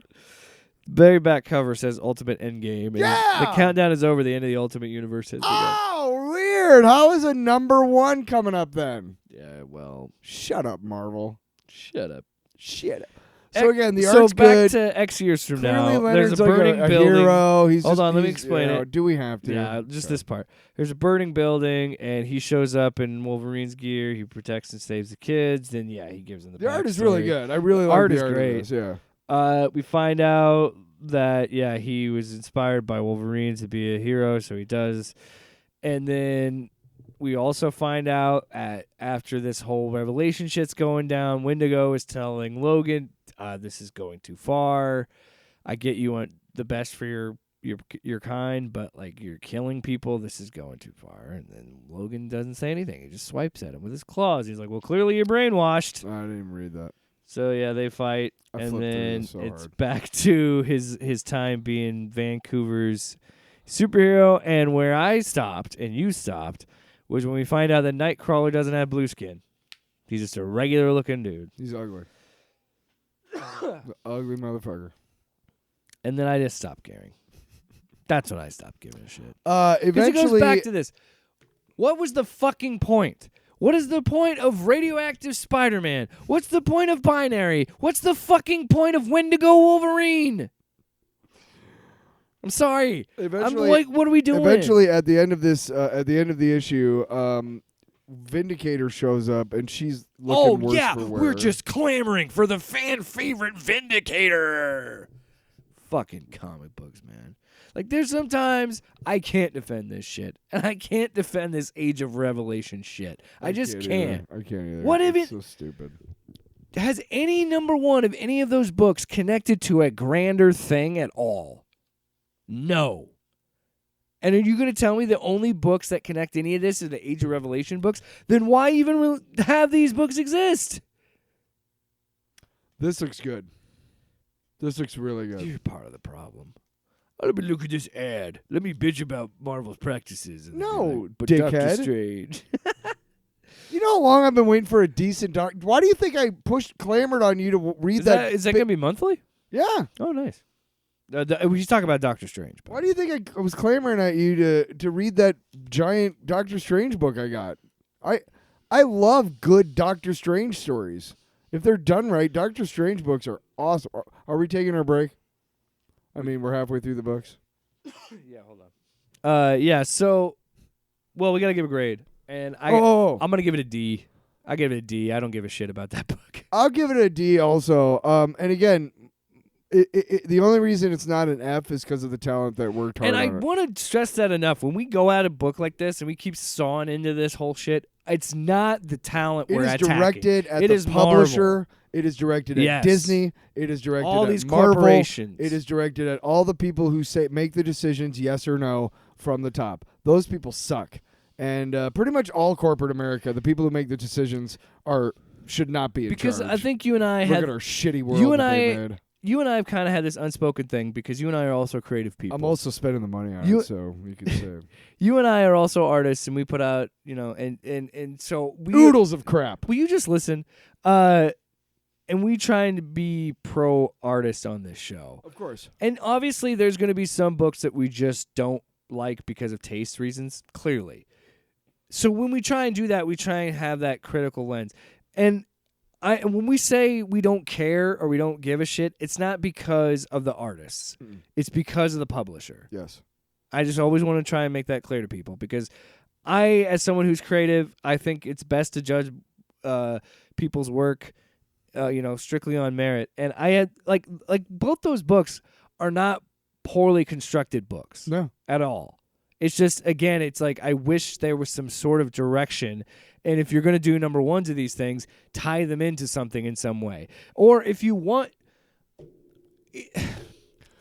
Very back cover says Ultimate Endgame. And Yeah! The countdown is over. The end of the Ultimate Universe has begun. Oh, weird. How is a number 1 coming up then? Yeah, well. Shut up, Marvel. Shut up. So again, the art's back good. to X years from Clearly now. Leonard's There's a like burning a building. hero. Hold on, let me explain it. Do we have to? Yeah, just this part. There's a burning building, and he shows up in Wolverine's gear. He protects and saves the kids. Then, he gives them The art is really backstory. good. I really like art the is art. great. Of this, yeah. We find out that, he was inspired by Wolverine to be a hero, so he does. And then we also find out after this whole revelation shit's going down, Wendigo is telling Logan, this is going too far. I get you want the best for your kind, but like you're killing people. This is going too far. And then Logan doesn't say anything. He just swipes at him with his claws. He's like, well, clearly you're brainwashed. I didn't even read that. So yeah, they fight, I and flipped through then this so it's hard. back to his time being Vancouver's superhero. And where I stopped and you stopped was when we find out that Nightcrawler doesn't have blue skin. He's just a regular looking dude. He's ugly. The ugly motherfucker. And then I just stopped caring. That's when I stopped giving a shit. Eventually, Because it goes back to this. What was the fucking point? What is the point of radioactive Spider-Man? What's the point of Binary? What's the fucking point of Wendigo Wolverine? I'm sorry. I'm like, what are we doing? Eventually, at the end of this, at the end of the issue, Vindicator shows up, and she's looking worse for wear. We're just clamoring for the fan favorite Vindicator. Fucking comic books, man. Like, there's sometimes I can't defend this shit, and I can't defend this Age of Revelation shit. I just can't. I can't either. What if it's it so stupid? has any number one of any of those books connected to a grander thing at all? No. And are you going to tell me the only books that connect any of this are the Age of Revelation books? Then why even have these books exist? This looks good. This looks really good. You're part of the problem. Let me look at this ad. Let me bitch about Marvel's practices. And No, but dickhead. Doctor Strange. You know how long I've been waiting for a decent doc? Why do you think I clamored on you to read that? Is that going to be monthly? Yeah. Oh, nice. We should talk about Doctor Strange. Why do you think I was clamoring at you to read that giant Doctor Strange book I got? I love good Doctor Strange stories. If they're done right, Doctor Strange books are awesome. Are we taking our break? I mean, we're halfway through the books. Yeah, hold on. Yeah, so, well, we got to give a grade. And I'm going to give it a D. I give it a D. I don't give a shit about that book. I'll give it a D also. And again, the only reason it's not an F is because of the talent that worked hard And I on it. want to stress that enough. When we go at a book like this and we keep sawing into this whole shit, it's not the talent we're attacking. It is directed at the publisher. Marvel. It is directed at Disney. It is directed all at these Marvel. Corporations. It is directed at all the people who make the decisions, yes or no, from the top. Those people suck. And pretty much all corporate America, the people who make the decisions should not be in charge. Because I think you and I Look at our shitty world they made. You and I have kind of had this unspoken thing because you and I are also creative people. I'm also spending the money on it, so you could say. You and I are also artists, and we put out, and so we oodles of crap. Will you just listen? And we trying to be pro artist on this show. Of course. And obviously there's going to be some books that we just don't like because of taste reasons, clearly. So when we try and do that, we try and have that critical lens. And when we say we don't care or we don't give a shit, it's not because of the artists. It's because of the publisher. Yes. I just always want to try and make that clear to people because I, as someone who's creative, I think it's best to judge people's work strictly on merit. And I had like both those books are not poorly constructed books. No. At all. It's just, again, it's like I wish there was some sort of direction. And if you're going to do number ones of these things, tie them into something in some way. Or if you want,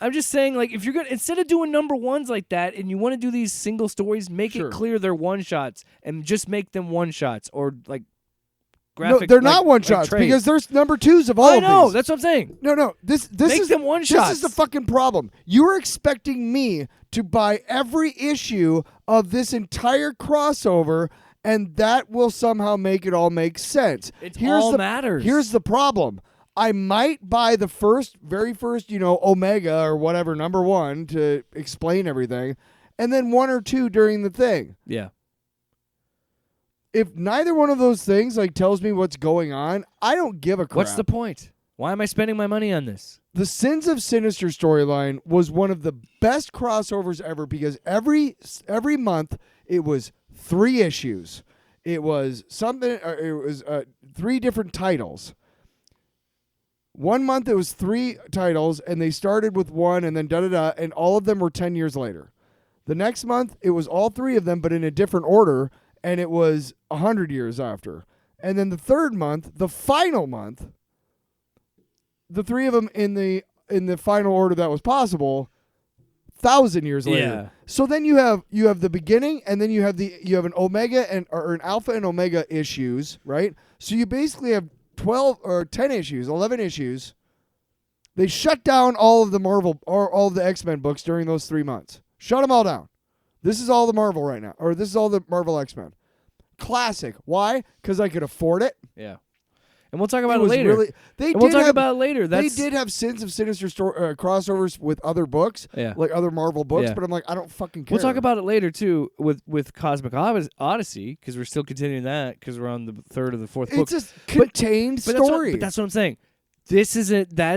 I'm just saying, like, if you're going to, instead of doing number ones like that and you want to do these single stories, make it clear they're one shots and just make them one shots or like graphic. No, they're not one shots because there's number twos of all of these. I know, that's what I'm saying. No, this make is them one shots. This is the fucking problem. You're expecting me to buy every issue of this entire crossover, and that will somehow make it all make sense. Matters. Here's the problem. I might buy the very first, Omega or whatever, number one to explain everything, and then one or two during the thing. Yeah. If neither one of those things tells me what's going on, I don't give a crap. What's the point? Why am I spending my money on this? The Sins of Sinister storyline was one of the best crossovers ever because every month it was 3 issues. It was something. It was 3 different titles. One month it was 3 titles, and they started with one, and then and all of them were 10 years later. The next month it was all 3 of them, but in a different order. And it was 100 years after. And then the third month, the final month, the 3 of them in the final order that was possible, 1,000 years later. Yeah. So then you have the beginning, and then you have an Omega or an Alpha and Omega issues, right? So you basically have 12 or 10 issues, 11 issues. They shut down all of the Marvel or all of the X-Men books during those 3 months. Shut them all down. This is all the Marvel right now, or this is all the Marvel X-Men. Classic. Why? Because I could afford it. Yeah. And we'll talk about it later. We'll talk about it later. They did have Sins of Sinister crossovers with other books, like other Marvel books, but I'm like, I don't fucking care. We'll talk about it later, too, with Cosmic Odyssey, because we're still continuing that, because we're on the third or the fourth book. It's a contained story. But that's what I'm saying. That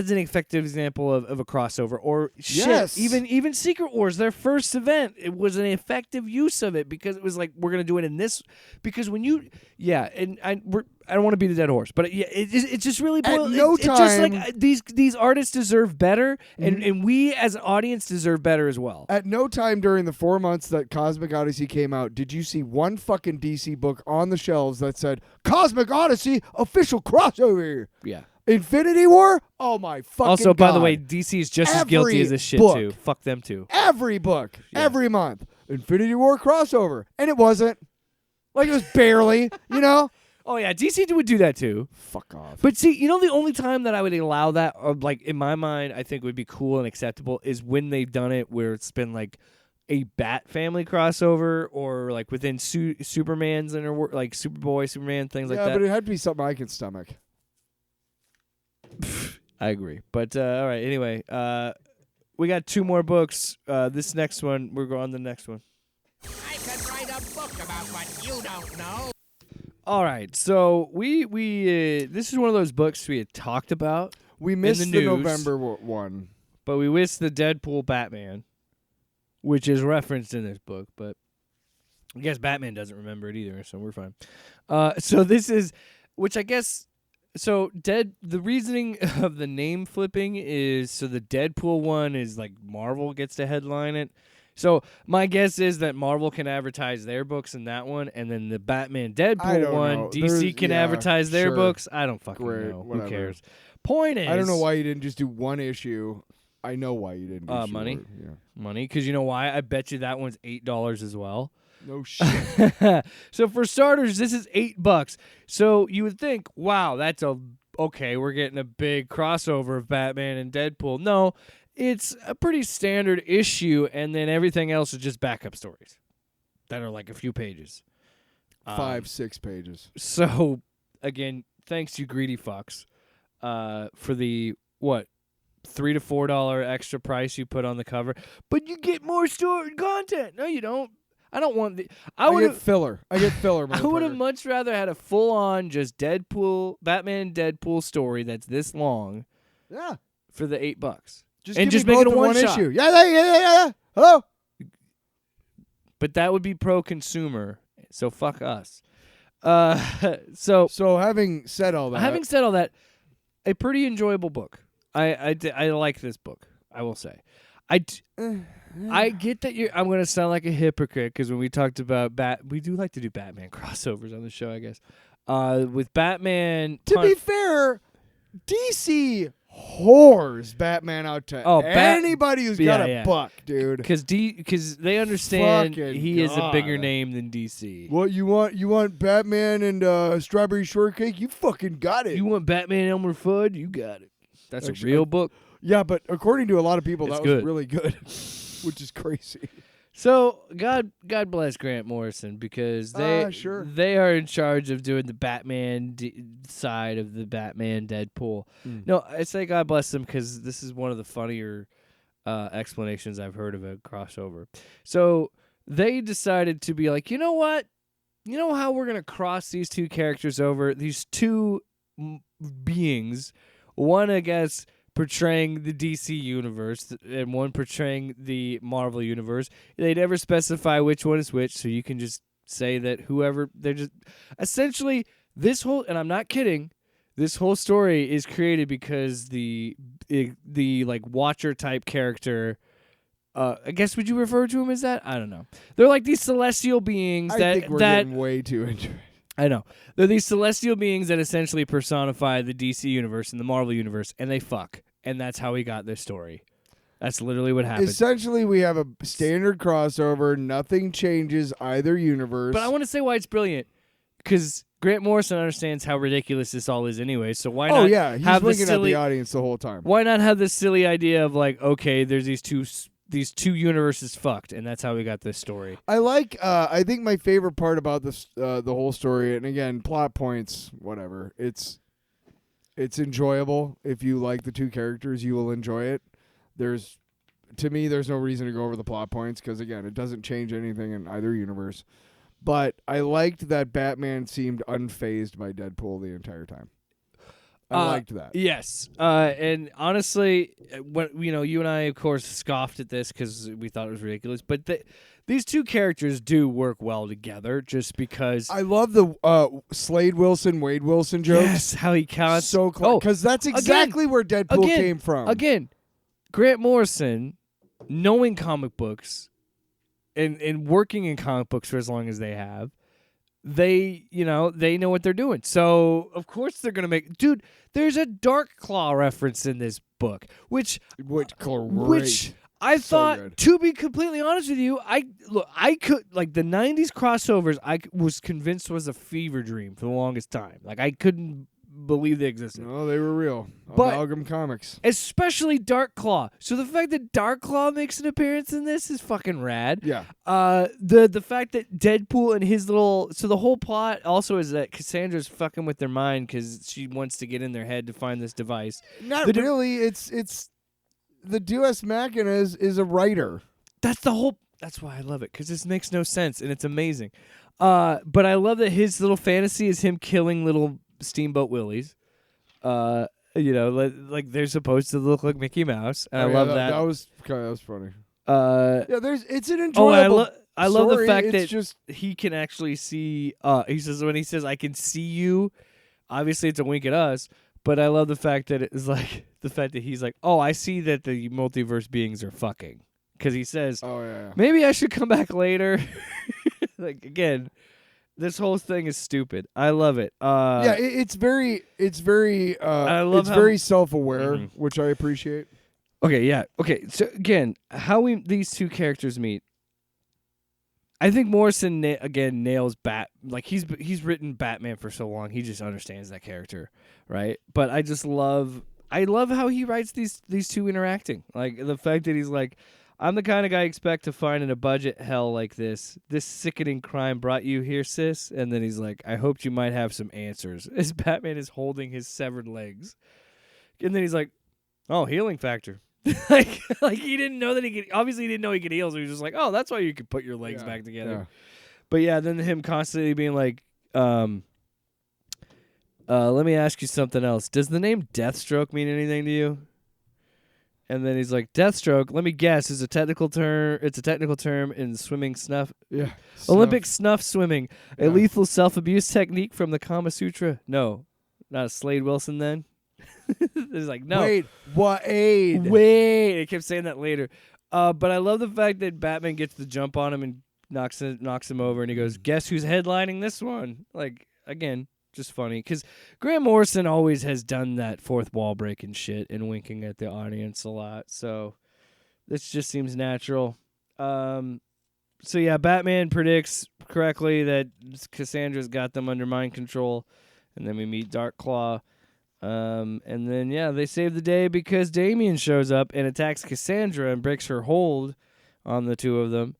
is an effective example of a crossover. Or Yes. even Secret Wars, their first event, it was an effective use of it because it was like, we're gonna do it in this. Because when you, and I don't want to beat the dead horse, but it's just really At it's just like these artists deserve better, and we as an audience deserve better as well. At no time during the 4 months that Cosmic Odyssey came out did you see one fucking DC book on the shelves that said Cosmic Odyssey official crossover. Yeah. Infinity War? Oh my fucking Also, by the God. way, DC is just as guilty as this shit book. too. Fuck them too. Every book, every month, Infinity War crossover, and it wasn't. Like it was barely, you know. Oh yeah, DC would do that too. Fuck off. But see, you know, the only time that I would allow that, or like in my mind, I think would be cool and acceptable, is when they've done it where it's been like a Bat family crossover, or like within Superman's and like Superboy, Superman, things like that. Yeah, but it had to be something I can stomach. I agree. But all right, anyway, we got 2 more books. This next one, we're going on the next one. I can write a book about what you don't know. All right, so we this is one of those books we had talked about. We missed the the news, November one. But we missed the Deadpool Batman, which is referenced in this book, but I guess Batman doesn't remember it either, so we're fine. So this is, which I guess, so the reasoning of the name flipping is, so the Deadpool one is like Marvel gets to headline it. So my guess is that Marvel can advertise their books in that one, and then the Batman Deadpool one, know. DC can advertise their books. I don't fucking know. Whatever. Who cares? Point is, I don't know why you didn't just do one issue. I know why you didn't. Money. Yeah. Money, because you know why? I bet you that one's $8 as well. No shit. So for starters, this is $8. So you would think, wow, that's okay. We're getting a big crossover of Batman and Deadpool. No, it's a pretty standard issue, and then everything else is just backup stories that are like a few pages, 5-6 pages. So again, thanks you greedy fucks, for the $3 to $4 extra price you put on the cover, but you get more story content. No, you don't. I don't want the. I get filler. I get filler. I would have much rather had a full-on just Batman Deadpool story that's this long. Yeah. For the $8. Just and give just me make it both a in one shot. issue. Yeah. Hello. But that would be pro-consumer, so fuck us. So having said all that, a pretty enjoyable book. I like this book. I will say, I get that I'm going to sound like a hypocrite because when we talked about we do like to do Batman crossovers on the show, I guess. With Batman, to be fair, DC whores Batman out to anybody who's got a buck, dude. Because they understand Fucking he is a bigger God. name than DC. What you want? You want Batman and Strawberry Shortcake? You fucking got it. You want Batman Elmer Fudd? You got it. That's Actually, a real book. Yeah, but according to a lot of people, It's that good. was really good, which is crazy. So God bless Grant Morrison because they are in charge of doing the Batman side of the Batman Deadpool. No, I say God bless them because this is one of the funnier explanations I've heard of a crossover. So they decided to be like, you know what? You know how we're gonna cross these two characters over? These two beings, one I guess portraying the DC universe and one portraying the Marvel universe. They never specify which one is which, so you can just say that whoever they're just essentially this whole, and I'm not kidding, this whole story is created because the like Watcher type character, I guess would you refer to him as that? I don't know. They're like these celestial beings I think we're getting way too into it. I know. They're these celestial beings that essentially personify the DC universe and the Marvel universe, and they fuck. And that's how we got this story. That's literally what happened. Essentially, we have a standard crossover. Nothing changes either universe. But I want to say why it's brilliant. Because Grant Morrison understands how ridiculous this all is anyway, so why Oh not yeah, he's have the winking at silly the audience the whole time. why not have this silly idea of like, okay, there's these two universes fucked, and that's how we got this story. I like. I think my favorite part about this, the whole story, and again, plot points, whatever. It's enjoyable. If you like the two characters, you will enjoy it. To me, there's no reason to go over the plot points because again, it doesn't change anything in either universe. But I liked that Batman seemed unfazed by Deadpool the entire time. I liked that. Yes, and honestly, when you and I, of course, scoffed at this because we thought it was ridiculous. But these two characters do work well together, just because. I love the Slade Wilson, Wade Wilson jokes. Yes, how he counts So close because that's exactly where Deadpool came from. Again, Grant Morrison, knowing comic books, and working in comic books for as long as they have. They know what they're doing. So, of course, they're going to make... Dude, there's a Dark Claw reference in this book, which I thought, good. to be completely honest with you, I could... Like, the 90s crossovers, I was convinced was a fever dream for the longest time. Like, I couldn't believe they existed. No, they were real. But- Amalgam Comics. Especially Dark Claw. So the fact that Dark Claw makes an appearance in this is fucking rad. Yeah. The fact that Deadpool and his little... So the whole plot also is that Cassandra's fucking with their mind because she wants to get in their head to find this device. Not really. It's the Deus Machina is a writer. That's the whole... That's why I love it, because this makes no sense, and it's amazing. But I love that his little fantasy is him killing little Steamboat Willies. Like they're supposed to look like Mickey Mouse, and I love that. That was funny. Yeah, it's an enjoyable. I love the story. fact It's that just he can actually see. He says I can see you. Obviously, it's a wink at us, but I love the fact that it's like the fact that he's like, oh, I see that the multiverse beings are fucking, because he says, oh yeah. maybe I should come back later. Like again, this whole thing is stupid. I love it. It's very I love it's how- very self-aware, Mhm. which I appreciate. Okay, yeah. Okay, so again, how these two characters meet. I think Morrison again nails like he's written Batman for so long, he just understands that character, right? But I love how he writes these two interacting. Like the fact that he's like, I'm the kind of guy I expect to find in a budget hell like this. This sickening crime brought you here, sis. And then he's like, I hoped you might have some answers. As Batman is holding his severed legs. And then he's like, oh, healing factor. like he didn't know that he could. Obviously, he didn't know he could heal. So he was just like, oh, that's why you could put your legs back together. Yeah. But yeah, then him constantly being like, let me ask you something else. Does the name Deathstroke mean anything to you? And then he's like, Deathstroke, let me guess, is a technical term. It's a technical term in swimming snuff. Yeah. Olympic snuff swimming. A lethal self-abuse technique from the Kama Sutra. No. Not a Slade Wilson then? He's like, no. Wait. It kept saying that later. But I love the fact that Batman gets the jump on him and knocks him over, and he goes, guess who's headlining this one? Like, again, just funny. Because Grant Morrison always has done that fourth wall breaking shit and winking at the audience a lot. So this just seems natural. So yeah, Batman predicts correctly that Cassandra's got them under mind control. And then we meet Dark Claw. And then, yeah, they save the day because Damian shows up and attacks Cassandra and breaks her hold on the two of them.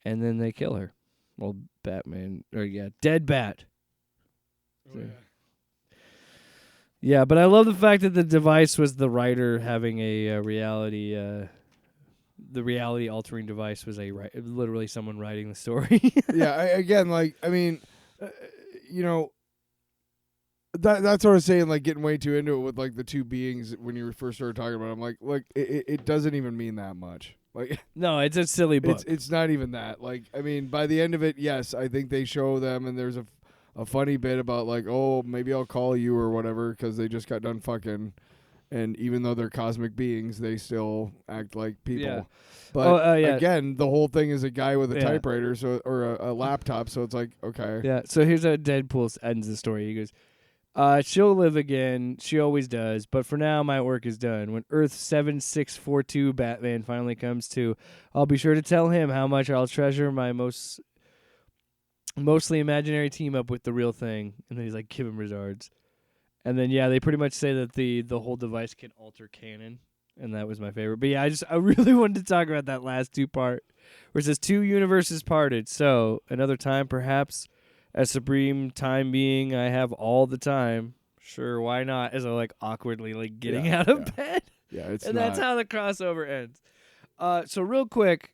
And then they kill her. Well, Dead Bat. Oh, Yeah, but I love the fact that the device was the writer having a reality. The reality altering device was literally someone writing the story. That's what I was saying. Like getting way too into it with like the two beings when you first started talking about it, I'm like it doesn't even mean that much. Like no, it's a silly book. It's not even that. Like I mean, by the end of it, yes, I think they show them, and there's a funny bit about like, oh, maybe I'll call you or whatever because they just got done fucking, and even though they're cosmic beings, they still act like people. Yeah. But again, the whole thing is a guy with a typewriter, or a laptop, so it's like okay. Yeah. So here's how Deadpool ends the story. He goes, she'll live again. She always does. But for now, my work is done. When Earth 7642 Batman finally comes to, I'll be sure to tell him how much I'll treasure my most mostly imaginary team up with the real thing, and then he's like, give him regards. And then they pretty much say that the whole device can alter canon, and that was my favorite. But yeah, I really wanted to talk about that last two part, where it says 2 universes parted. So another time, perhaps, a supreme time being, I have all the time. Sure, why not? As I like awkwardly like getting out of bed. Yeah, it's and not. that's how the crossover ends. So real quick,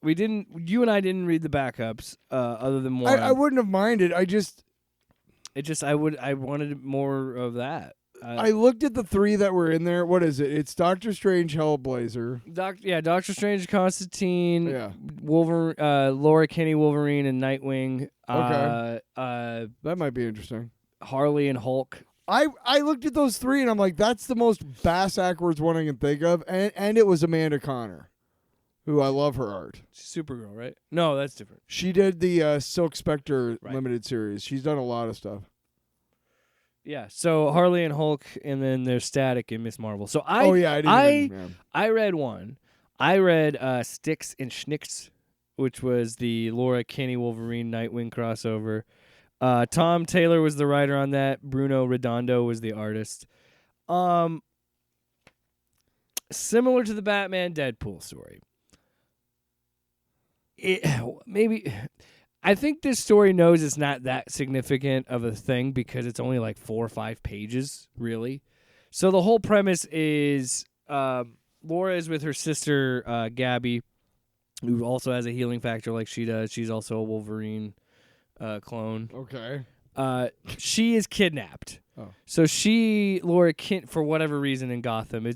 you and I didn't read the backups, other than one. I wouldn't have minded. I wanted more of that. I looked at the 3 that were in there. What is it? It's Doctor Strange, Hellblazer. Doctor Strange, Constantine, Yeah. Wolverine, Laura Kinney, Wolverine, and Nightwing. Okay. That might be interesting. Harley and Hulk. I looked at those 3 and I'm like, that's the most bass-ackwards one I can think of, and it was Amanda Connor, who I love her art. Supergirl, right? No, that's different. She did the Silk Spectre limited series. She's done a lot of stuff. Yeah, so Harley and Hulk, and then there's Static and Miss Marvel. So I read one. I read Sticks and Snikts, which was the Laura Kinney Wolverine Nightwing crossover. Tom Taylor was the writer on that. Bruno Redondo was the artist. Similar to the Batman Deadpool story. I think this story knows it's not that significant of a thing because it's only like 4 or 5 pages, really. So the whole premise is Laura is with her sister, Gabby, who also has a healing factor like she does. She's also a Wolverine clone. Okay. She is kidnapped. Oh. So Laura, for whatever reason in Gotham,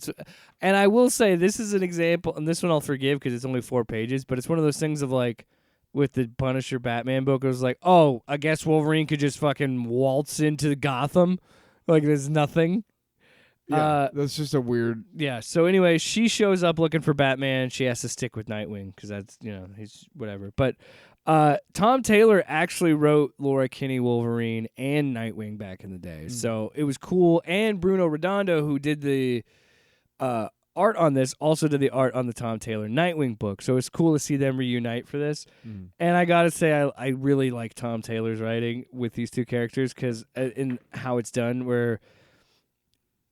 and I will say this is an example, and this one I'll forgive because it's only 4 pages, but it's one of those things of like, with the Punisher Batman book, it was like, oh, I guess Wolverine could just fucking waltz into Gotham. Like, there's nothing. Yeah, that's just a weird... Yeah, so anyway, she shows up looking for Batman. She has to stick with Nightwing because that's, he's whatever. But Tom Taylor actually wrote Laura Kinney Wolverine and Nightwing back in the day. So it was cool. And Bruno Redondo, who did the art on this, also did the art on the Tom Taylor Nightwing book. So it's cool to see them reunite for this. And I gotta say, I really like Tom Taylor's writing with these 2 characters because in how it's done, where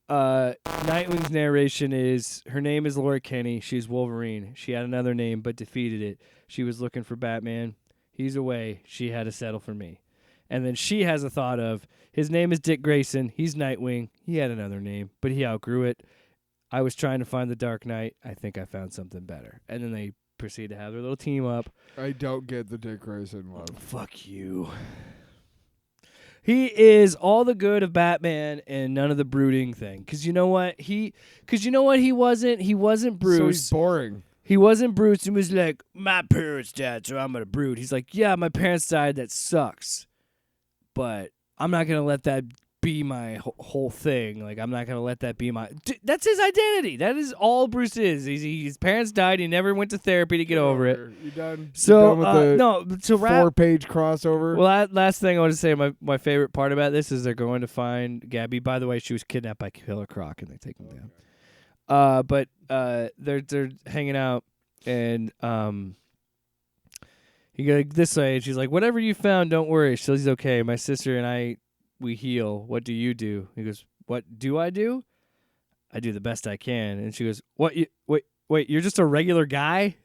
Nightwing's narration is, her name is Laura Kinney. She's Wolverine. She had another name but defeated it. She was looking for Batman. He's away. She had to settle for me. And then she has a thought of, his name is Dick Grayson. He's Nightwing. He had another name, but he outgrew it. I was trying to find the Dark Knight. I think I found something better. And then they proceed to have their little team up. I don't get the Dick Grayson love. Fuck you. He is all the good of Batman and none of the brooding thing. Because you know what? He wasn't. He wasn't Bruce. So he's boring. He wasn't Bruce. He was like, my parents died, so I'm going to brood. He's like, yeah, my parents died. That sucks. But I'm not going to let that be my whole thing. Like, I'm not going to let that be my... That's his identity. That is all Bruce is. His parents died. He never went to therapy to get over it. You done? So, you done with the no, to wrap... 4-page crossover? Well, last thing I want to say, my favorite part about this is they're going to find Gabby. By the way, she was kidnapped by Killer Croc, and they take him down. But they're hanging out, and he goes this way, and she's like, whatever you found, don't worry. She's okay. My sister and I, we heal. What do you do? He goes, what do? I do the best I can. And she goes, what? Wait, you're just a regular guy?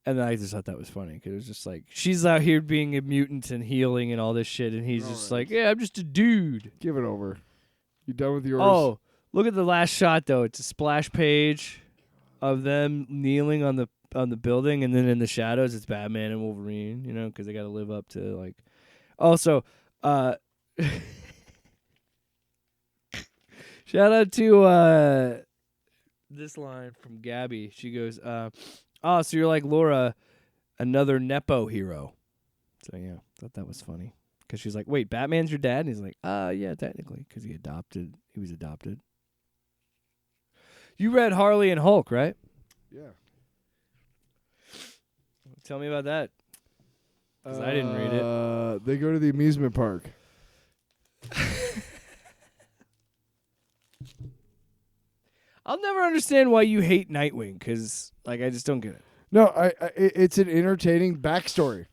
And then I just thought that was funny because it was just like, she's out here being a mutant and healing and all this shit, and he's just like, yeah, I'm just a dude. Give it over. You done with yours? Oh, look at the last shot though. It's a splash page of them kneeling on the building, and then in the shadows it's Batman and Wolverine. Because they got to live up to like. Also, shout out to this line from Gabby. She goes, "Oh, so you're like Laura, another Nepo hero." So yeah, thought that was funny because she's like, "Wait, Batman's your dad?" And he's like, yeah, technically, because he was adopted. You read Harley and Hulk, right? Yeah. Tell me about that. Because I didn't read it. They go to the amusement park. I'll never understand why you hate Nightwing, because I just don't get it. No, it's an entertaining backstory.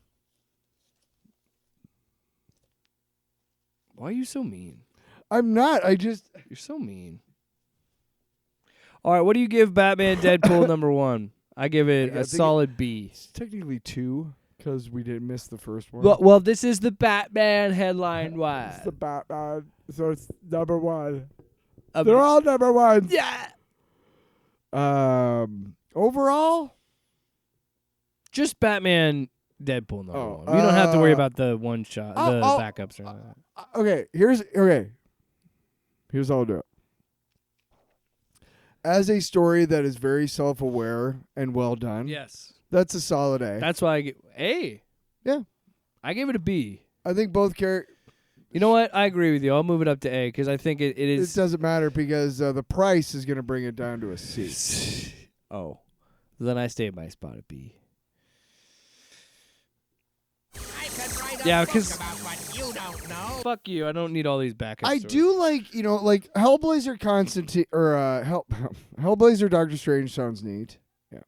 Why are you so mean? I'm not. You're so mean. All right, what do you give Batman Deadpool number 1? I give it a solid B. It's technically 2 because we didn't miss the first one. Well, this is the Batman headline wise. It's the Batman, so it's number 1. They're all number 1s. Yeah. Overall, just Batman Deadpool number 1. You don't have to worry about the one shot, the backups or anything. Okay. Here's how I'll do it. As a story that is very self-aware and well done, Yes. that's a solid A. That's why I get A. Yeah. I gave it a B. I think both characters. You know what? I agree with you. I'll move it up to A because I think it is. It doesn't matter because the price is going to bring it down to a C. Oh. Then I stay at my spot at B. I can write Yeah, a book 'cause- about what you don't know. Fuck you. I don't need all these backups. I do like, like Hellblazer Constantine or Hellblazer Doctor Strange sounds neat. Yeah.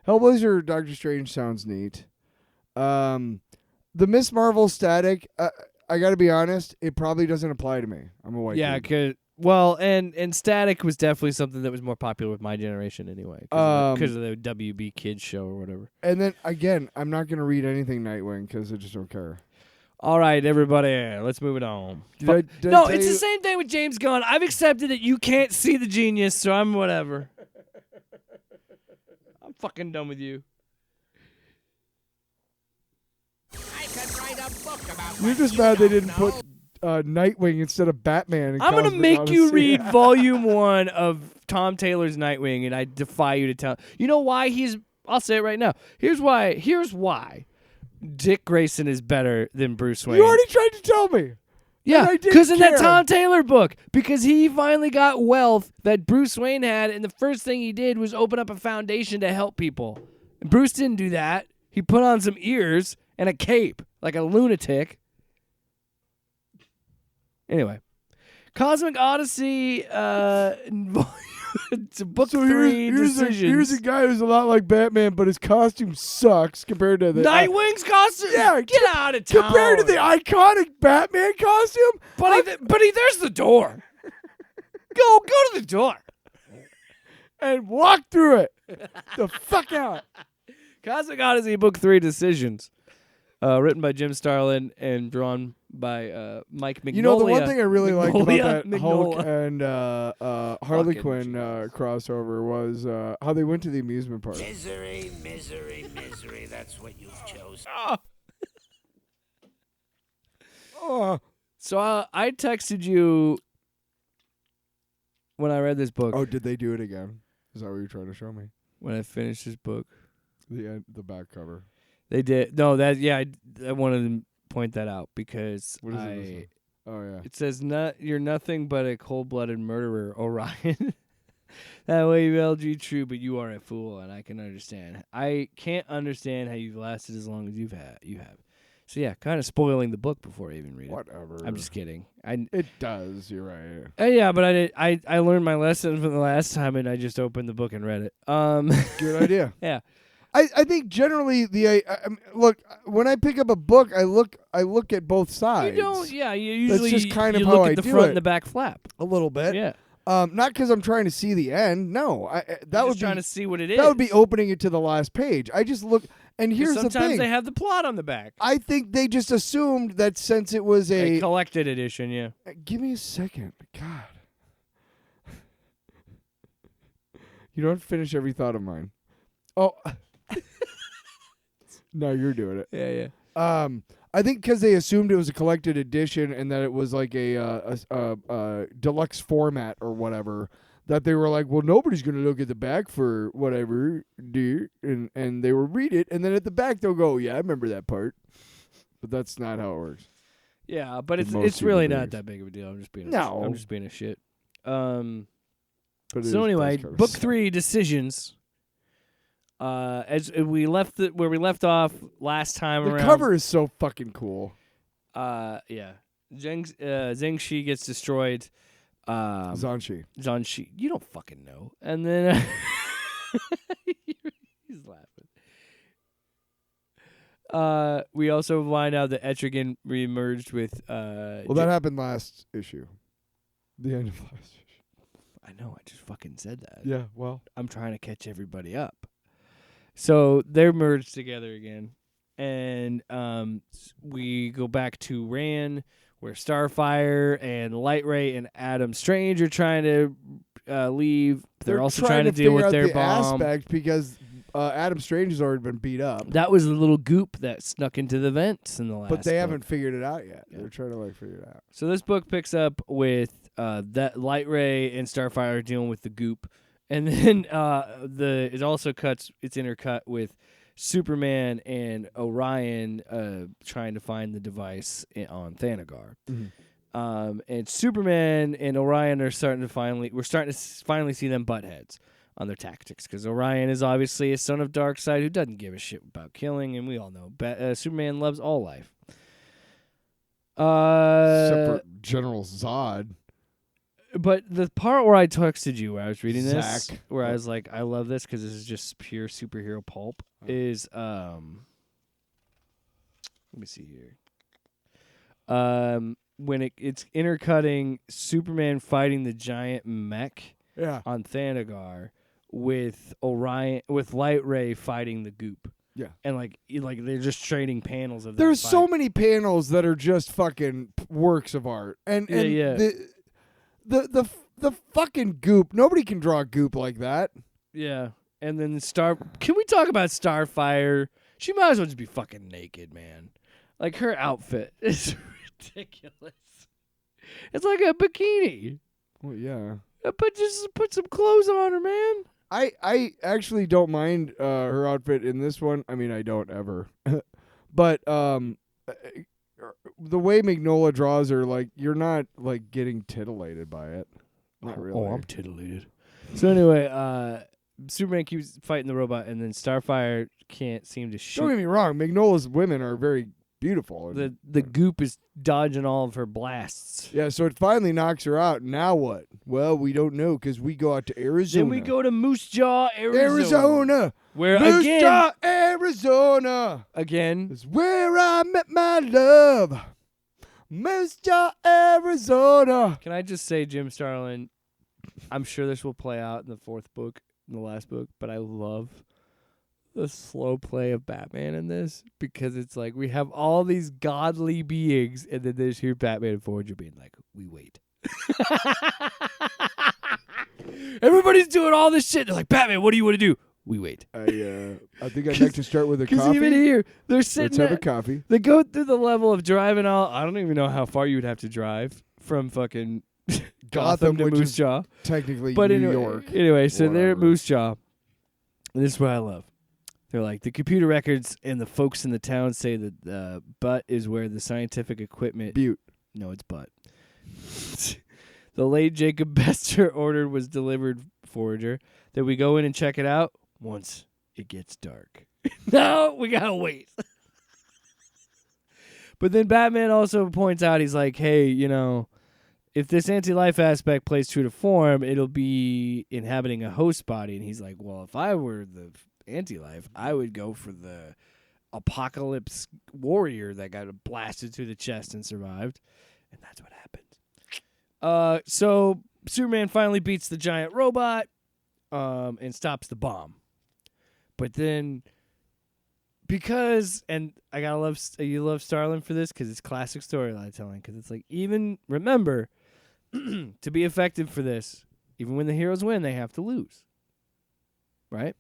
Hellblazer Doctor Strange sounds neat. The Miss Marvel static, I got to be honest, it probably doesn't apply to me. I'm a white Yeah, dude. and Static was definitely something that was more popular with my generation anyway because of the WB Kids show or whatever. And then again, I'm not going to read anything Nightwing because I just don't care. All right, everybody, let's move it on. Did I No, tell it's you- the same thing with James Gunn. I've accepted that you can't see the genius, so I'm whatever. I'm fucking done with you. I can write a book about You're what just you mad they don't didn't know. put Nightwing instead of Batman. In I'm gonna Cosmic make you Odyssey. read Volume 1 of Tom Taylor's Nightwing, and I defy you to tell. You know why I'll say it right now. Here's why Dick Grayson is better than Bruce Wayne. You already tried to tell me. Yeah, and I didn't because in that care. Tom Taylor book, because he finally got wealth that Bruce Wayne had, and the first thing he did was open up a foundation to help people. And Bruce didn't do that. He put on some ears and a cape like a lunatic. Anyway, Cosmic Odyssey, it's book 3 decisions. Here's a guy who's a lot like Batman, but his costume sucks compared to the Nightwing's costume. Yeah, get out of town. compared to the iconic Batman costume. Buddy, there's the door. Go to the door and walk through it. The fuck out. Cosmic Odyssey Book 3 Decisions, written by Jim Starlin and drawn by Mike Mignola. You know, the one thing I really liked about that Mignola. Hulk and Harley Fucking Quinn crossover was how they went to the amusement park. Misery, misery, misery. That's what you've chosen. So I texted you when I read this book. Oh, did they do it again? Is that what you're trying to show me? When I finished this book. The back cover. They did. No, I wanted to point that out because What does it say? Oh yeah. It says you're nothing but a cold-blooded murderer, Orion. That way you LG true, but you are a fool, and I can understand. I can't understand how you've lasted as long as you have. So yeah, kind of spoiling the book before I even read it. Whatever. I'm just kidding. It does. You're right. Yeah, but I learned my lesson from the last time, and I just opened the book and read it. Good idea. Yeah. I think generally look, when I pick up a book, I look at both sides. You don't. Yeah, you usually That's just kind of you how look I at the do front it. and the back flap. A little bit. Yeah. Not because I'm trying to see the end. No, that would be trying to see what it is. That would be opening it to the last page. I just look, and here's the thing. Sometimes they have the plot on the back. I think they just assumed that since it was A collected edition, yeah. Give me a second. God. You don't finish every thought of mine. Oh. No, you're doing it. Yeah. I think because they assumed it was a collected edition and that it was like a deluxe format or whatever, that they were like, well, nobody's going to look at the back for whatever, dude. And they will read it. And then at the back, they'll go, yeah, I remember that part. But that's not how it works. Yeah, but With most it's really human not beings. that big of a deal. I'm just being No. I'm just being a shit. But it So is- anyway, does kinda book suck. 3 decisions. As we left where we left off last time The around. cover is so fucking cool. Yeah. Zheng Shi gets destroyed. Zanshi. Zanshi, you don't fucking know. And then he's We also find out that Etrigan reemerged with. Well, that happened last issue. The end of last issue. I know. I just fucking said that. Yeah. Well, I'm trying to catch everybody up. So they're merged together again, and we go back to Ran, where Starfire and Lightray and Adam Strange are trying to leave. They're also trying to deal with their bomb. Aspect because Adam Strange has already been beat up. That was the little goop that snuck into the vents in the last. But they book. haven't figured it out yet. Yeah. They're trying to figure it out. So this book picks up with that Lightray and Starfire are dealing with the goop, and then it also cuts. It's intercut with Superman and Orion trying to find the device on Thanagar. Mm-hmm. And Superman and Orion are starting to finally see them butt heads on their tactics, because Orion is obviously a son of Darkseid who doesn't give a shit about killing, and we all know Superman loves all life. Except for General Zod. But the part where I texted you, where I was reading this, Zach. where I was like, I love this because this is just pure superhero pulp, is let me see here. When it's intercutting Superman fighting the giant mech on Thanagar with Orion with Lightray fighting the goop. Yeah. And like they're just trading panels of that There's fight. so many panels that are just fucking works of art. And the fucking goop, nobody can draw a goop like that. Yeah. And then can we talk about Starfire? She might as well just be fucking naked, man. Like, her outfit is ridiculous. It's like a bikini. Well, yeah. But just put some clothes on her, man. I actually don't mind her outfit in this one. I mean, I don't ever. But the way Mignola draws her, like, you're not, like, getting titillated by it. Not really. Oh, I'm titillated. So anyway, Superman keeps fighting the robot, and then Starfire can't seem to shoot. Don't get me wrong. Mignola's women are very beautiful. The goop is dodging all of her blasts. Yeah, so it finally knocks her out. Now what? Well, we don't know because we go out to Arizona. Then we go to Moose Jaw, Arizona. Arizona. Where Moose again, Jaw, Arizona. again, Is where I met my love. Moose Jaw, Arizona. can I just say, Jim Starlin, I'm sure this will play out in the fourth book, in the last book, but I love the slow play of Batman in this, because it's like we have all these godly beings, and then there's here Batman and Forger being like, we wait. Everybody's doing all this shit. They're like, Batman, what do you want to do? We wait. I think I'd like to start with a Because coffee. even here, they're sitting Let's have there. a coffee. They go through the level of driving all. I don't even know how far you would have to drive from fucking Gotham to which Moose is Jaw. Technically But New anyway, York. Anyway, so they're at Whatever. Moose Jaw. And this is what I love. They're like, the computer records and the folks in the town say that Butt is where the scientific equipment. Butte. No, it's Butt. The late Jacob Bester ordered was delivered, Forager. That we go in and check it out once it gets dark. No, we gotta wait. But then Batman also points out, he's like, hey, if this anti-life aspect plays true to form, it'll be inhabiting a host body. And he's like, well, if I were the anti-life, I would go for the apocalypse warrior that got blasted through the chest and survived. And that's what happened. So Superman finally beats the giant robot and stops the bomb. But then, and I gotta love, you love Starlin for this because it's classic storyline telling. Because it's like, even remember, to be effective for this, even when the heroes win, they have to lose. Right?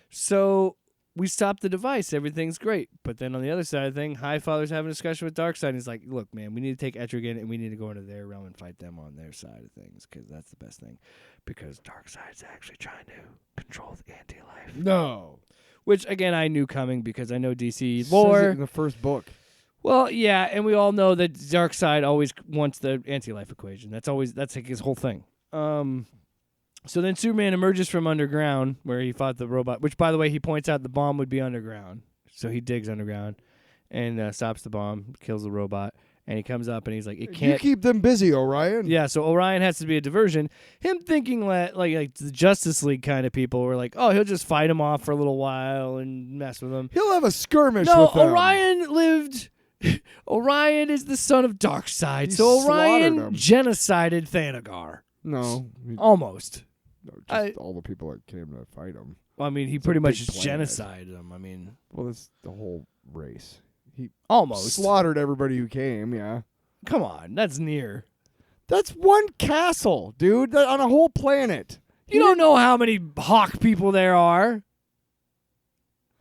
So we stop the device. Everything's great. But then on the other side of the thing, Highfather's having a discussion with Darkseid. And he's like, look, man, we need to take Etrigan and we need to go into their realm and fight them on their side of things because that's the best thing. Because Darkseid's actually trying to control the anti-life. No. Which, again, I knew coming because I know DC Says lore. it in the first book. Well, yeah, and we all know that Darkseid always wants the anti-life equation. That's like his whole thing. So then Superman emerges from underground where he fought the robot, which, by the way, he points out the bomb would be underground. So he digs underground and stops the bomb, kills the robot. And he comes up and he's like, it You can't. keep them busy, Orion. Yeah, so Orion has to be a diversion. Him thinking that like the Justice League kind of people were like, oh, he'll just fight him off for a little while and mess with him. He'll have a skirmish No, with them. Orion lived. Orion is the son of Darkseid, He so Orion slaughtered him. genocided Thanagar. No. Almost. No, just all the people that came to fight him. Well, I mean, he It's a pretty much big just planet. genocided them. I mean, Well, that's the whole race. He almost. slaughtered everybody who came, yeah. Come on, that's near. That's one castle, dude, on a whole planet. You don't know how many Hawk people there are.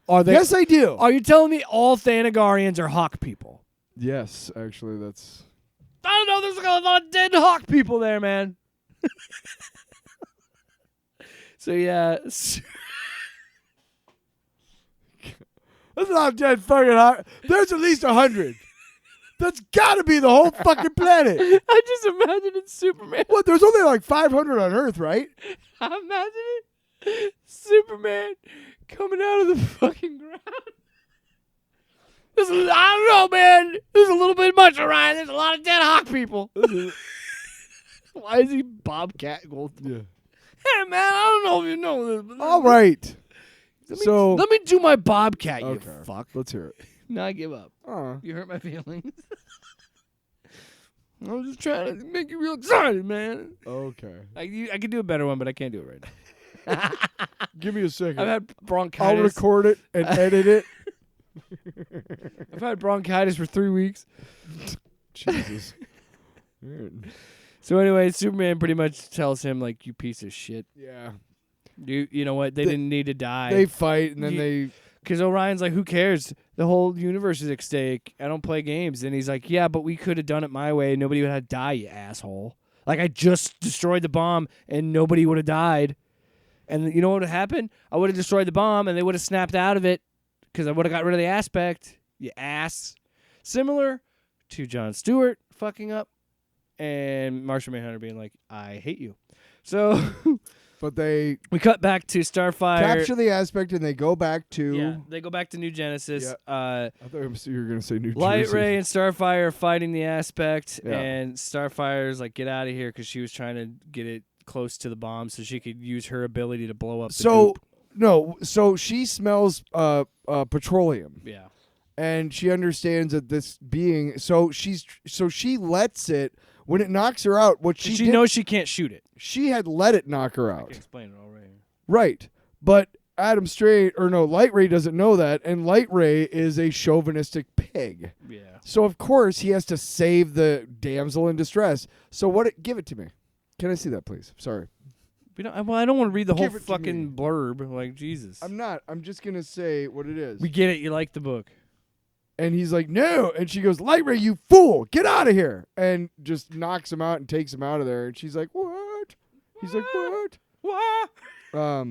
Are there? Yes, I do. Are you telling me all Thanagarians are Hawk people? Yes, actually, that's... I don't know. There's a lot of dead Hawk people there, man. So yeah, That's a lot of dead fucking hot. There's at least 100. That's got to be the whole fucking planet. I just imagine it's Superman. What? There's only like 500 on Earth, right? I imagine it. Superman coming out of the fucking ground. I don't know, man. There's a little bit much, Orion. There's a lot of dead Hawk people. Why is he Bobcat Gold? Yeah. Hey, man, I don't know if you know this. But All right. let me do my Bobcat, Okay. you fuck. Let's hear it. No, I give up. You hurt my feelings. I'm just trying to make you real excited, man. Okay. I can do a better one, but I can't do it right now. Give me a second. I've had I'll bronchitis. record it and edit it. I've had bronchitis for 3 weeks. Jesus. Weird. So anyway, Superman pretty much tells him, like, you piece of shit. Yeah. You know what? They didn't need to die. They fight and then they... Because Orion's like, who cares? The whole universe is at stake. I don't play games. And he's like, yeah, but we could have done it my way. Nobody would have to die, you asshole. Like, I just destroyed the bomb and nobody would have died. And you know what would have happened? I would have destroyed the bomb and they would have snapped out of it because I would have got rid of the aspect. You ass. Similar to Jon Stewart fucking up and Martian Manhunter being like, I hate you. So... But they we cut back to Starfire. capture the aspect and they go back to... Yeah, they go back to New Genesis. I thought you were going to say New Light Jersey. Ray and Starfire are fighting the aspect, Yeah. and Starfire's like, get out of here, because she was trying to get it close to the bomb so she could use her ability to blow up the goop. So she smells petroleum. Yeah. And she understands that this being... So she lets it... When it knocks her out, what she did, knows she can't shoot it. she had let it knock her I out. can explain it already. Right. But Light Ray doesn't know that, and Light Ray is a chauvinistic pig. Yeah. So of course he has to save the damsel in distress. So give it to me. Can I see that, please? Sorry. I don't want to read the whole Give it to fucking me. blurb. Like, Jesus. I'm not. I'm just gonna say what it is. We get it. You like the book. And he's like, no. And she goes, Light Ray, you fool. Get out of here. And just knocks him out and takes him out of there. And she's like, what? He's like, what? What? There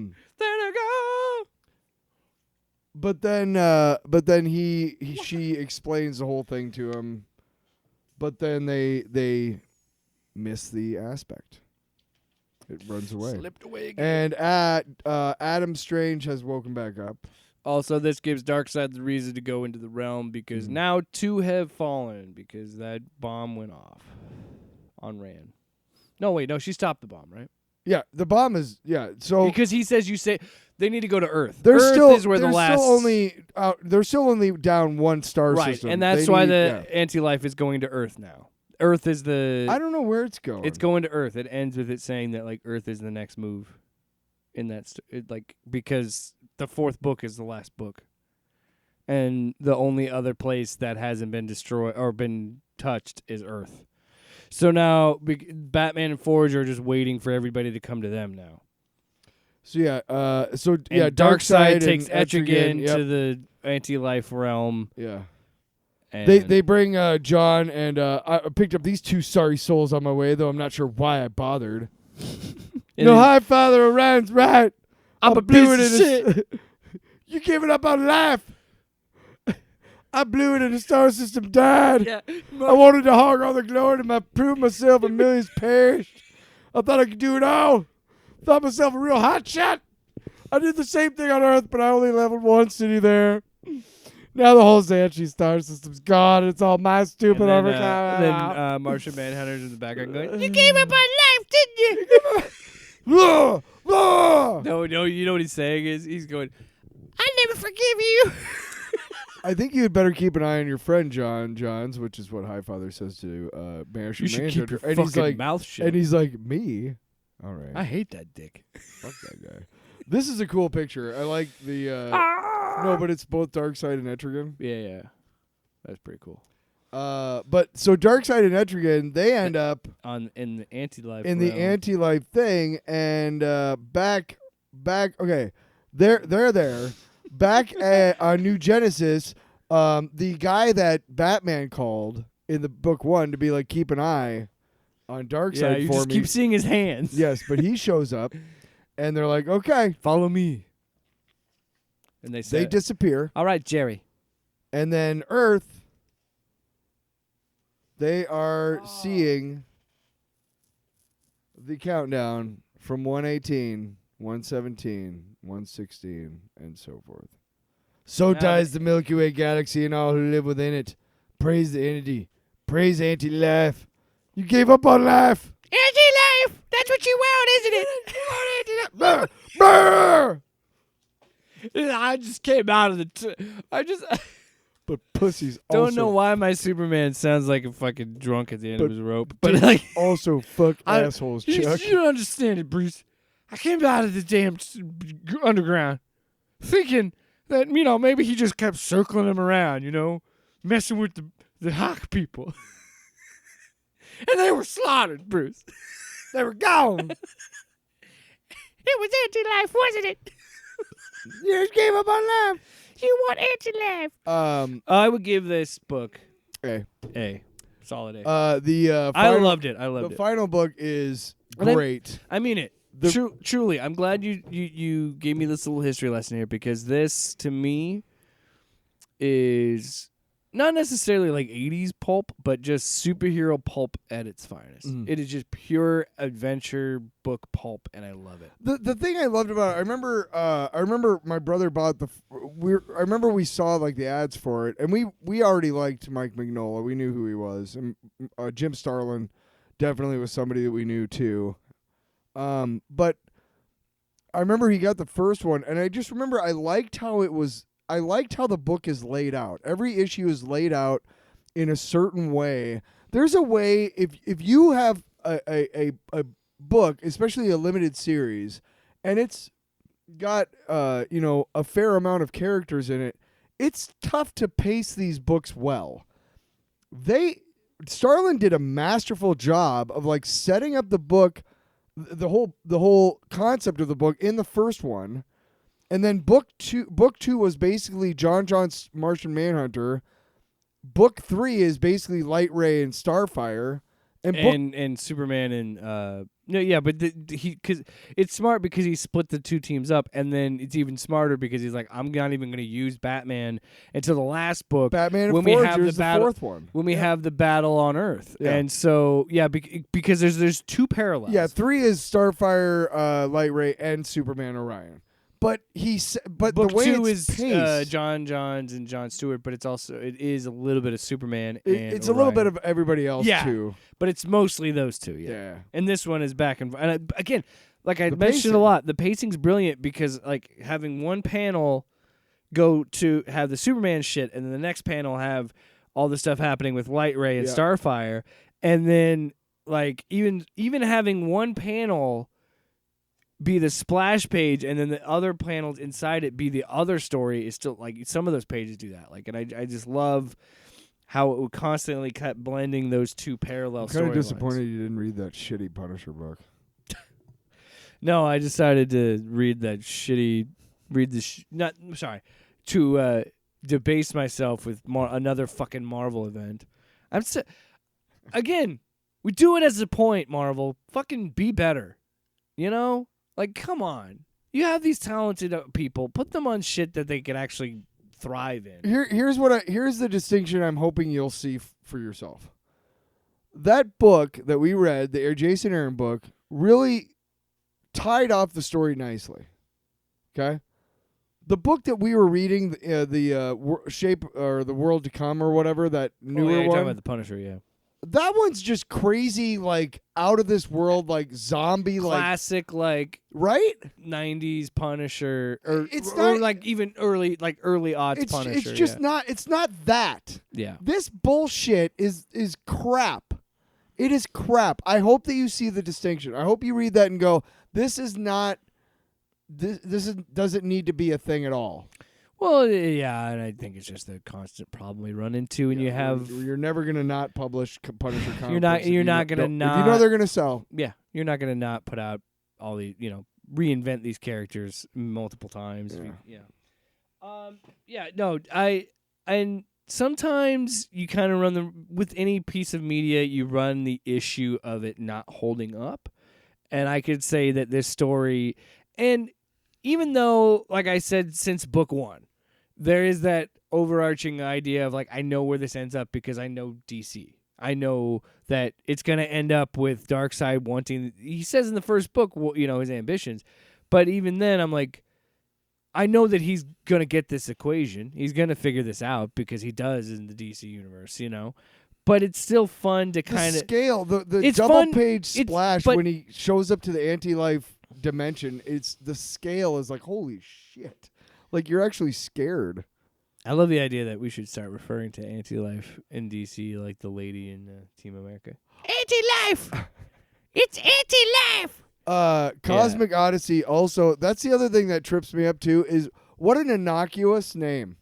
I go. But then she explains the whole thing to him. But then they miss the aspect. It runs away. Slipped away again. And Adam Strange has woken back up. Also, this gives Darkseid the reason to go into the realm because now 2 have fallen because that bomb went off on Rand. No, wait, no, she stopped the bomb, right? Yeah, the bomb is So because he says they need to go to Earth. They're Earth still is where the last they're still only down one star right, system, and that's why the anti-life is going to Earth now. Earth is the. I don't know where it's going. It's going to Earth. It ends with it saying that like Earth is the next move. In that because the 4th book is the last book, and the only other place that hasn't been destroyed or been touched is Earth. So now Batman and Forge are just waiting for everybody to come to them now. So Darkseid takes Etrigan to the anti-life realm. Yeah. And They bring John and I picked up these 2 sorry souls on my way, though I'm not sure why I bothered. Hi, Father Orion's right. I'm a blew piece it of in shit. You giving up on life. I blew it in the star system, died. Yeah. I wanted to hog all the glory to prove myself, and millions perished. I thought I could do it all. Thought myself a real hot shot. I did the same thing on Earth, but I only leveled 1 city there. Now the whole Xanshi star system's gone. It's all my stupid And overcome. then Martian Manhunter's in the background going, "You gave up on life, didn't you?" No, you know what he's saying is he's going, "I never forgive you." I think you'd better keep an eye on your friend John Johns, which is what Highfather says to Martian You should keep Manhunter. your And he's fucking like, mouth shut. and he's like, me? All right. I hate that dick. Fuck that guy. This is a cool picture. I like the no, but it's both Darkseid and Etrigan. Yeah. That's pretty cool. But so Darkseid and Etrigan, they end up In the anti-life in the realm. anti-life thing, and back. Okay, they're there. Back on New Genesis, the guy that Batman called in the book 1 to be like, keep an eye on Darkseid Yeah, you for just me. keep seeing his hands. Yes, but he shows up, and they're like, okay, Follow me. And they say, they disappear, "All right, Jerry." and then Earth, they are seeing the countdown from 118, 117, 116, and so forth. So dies the Milky Way galaxy and all who live within it. Praise the entity. Praise anti-life. You gave up on life. Anti-life! That's what you want, isn't it? Brr, brr. I just came out of the. I just But pussy's don't also, know why my Superman sounds like a fucking drunk at the end of But- his rope. but But like, also fuck assholes, you Chuck. don't understand it, Bruce. I came out of the damn underground, thinking that maybe he just kept circling him around, messing with the Hawk people, and they were slaughtered, Bruce. They were gone. It was anti-life, wasn't it? You just gave up on life. You want anti-life. I would give this book Okay. A. Solid A. The I final, loved it. I loved the it. final book is And I- great. I mean it. Truly, I'm glad you gave me this little history lesson here, because this, to me, is not necessarily like 80s pulp, but just superhero pulp at its finest. It is just pure adventure book pulp, and I love it. The thing I loved about it, I remember my brother bought I remember we saw like the ads for it, and we already liked Mike Mignola. We knew who he was, and Jim Starlin definitely was somebody that we knew too. But I remember he got the first one, and I just remember I liked how the book is laid out. Every issue is laid out in a certain way. There's a way, if you have a book, especially a limited series, and it's got a fair amount of characters in it, it's tough to pace these books well. Starlin did a masterful job of like setting up the book, the whole concept of the book in the first one. And then book two was basically John's Martian Manhunter. Book 3 is basically Light Ray and Starfire. And Superman and but because it's smart because he split the two teams up, and then it's even smarter because he's like, I'm not even going to use Batman until the last book. Batman and when we have Forger's the battle, fourth one. when we have the battle on Earth, Yeah. and so because there's two parallels. Yeah, 3 is Starfire, Light Ray, and Superman Orion. But Book the way 2 it's is paced, John Johns and John Stewart, but it is a little bit of Superman. and it's a little bit Orion. of everybody else too. But it's mostly those two. Yeah. And this one is back and again, like I The mentioned pacing. a lot, the pacing's brilliant because like having one panel go to have the Superman shit, and then the next panel have all the stuff happening with Light Ray and Yeah. Starfire, and then like even having one panel be the splash page, and then the other panels inside it be the other story is still like some of those pages do that. Like, and I just love how it would constantly kept blending those two parallel. I'm kind of storylines. disappointed you didn't read that shitty Punisher book. No, I decided to read that shitty. To debase myself with another fucking Marvel event. Again, we do it as a point, Marvel. Fucking be better. Like, come on. You have these talented people. Put them on shit that they can actually thrive in. Here's the distinction I'm hoping you'll see for yourself. That book that we read, the Jason Aaron book, really tied off the story nicely. Okay? The book that we were reading, Shape or the World to Come or whatever, that newer you're one. talking about the Punisher, yeah. That one's just crazy, like out of this world, like zombie, Classic, like right 90s Punisher, or It's or not- like even early odds It's Punisher. just not. It's not that. Yeah. This bullshit is crap. It is crap. I hope that you see the distinction. I hope you read that and go, this is not. This doesn't need to be a thing at all. Well, yeah, and I think it's just the constant problem we run into, and you have You're never gonna not publish Punisher comics. You're not if you not gonna don't- not. If you know they're gonna sell. Yeah, you're not gonna not put out all the reinvent these characters multiple times. And sometimes you kind of run with any piece of media, you run the issue of it not holding up, and I could say that this story, and even though, like I said, since book 1, there is that overarching idea of like, I know where this ends up because I know DC. I know that it's going to end up with Darkseid wanting, he says in the first book, his ambitions. But even then, I'm like, I know that he's going to get this equation. He's going to figure this out because he does in the DC universe, But it's still fun to kind of scale, the it's double fun- page it's- splash but- when he shows up to the anti-life dimension. It's the scale is like, holy shit. Like, you're actually scared. I love the idea that we should start referring to Anti-Life in DC like the lady in Team America. Anti-life! It's anti-life! Cosmic Odyssey also, that's the other thing that trips me up too, is what an innocuous name.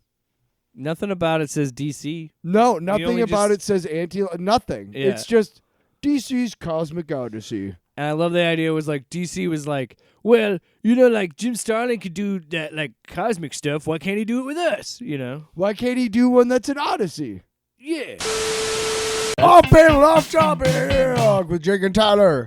Nothing about it says DC. No, nothing only about just- it says nothing. Yeah. It's just DC's Cosmic Odyssey. And I love the idea was like DC was like, well, like Jim Starlin could do that like cosmic stuff. Why can't he do it with us? Why can't he do one that's an Odyssey? Yeah. Off panel, off topic with Jake and Tyler.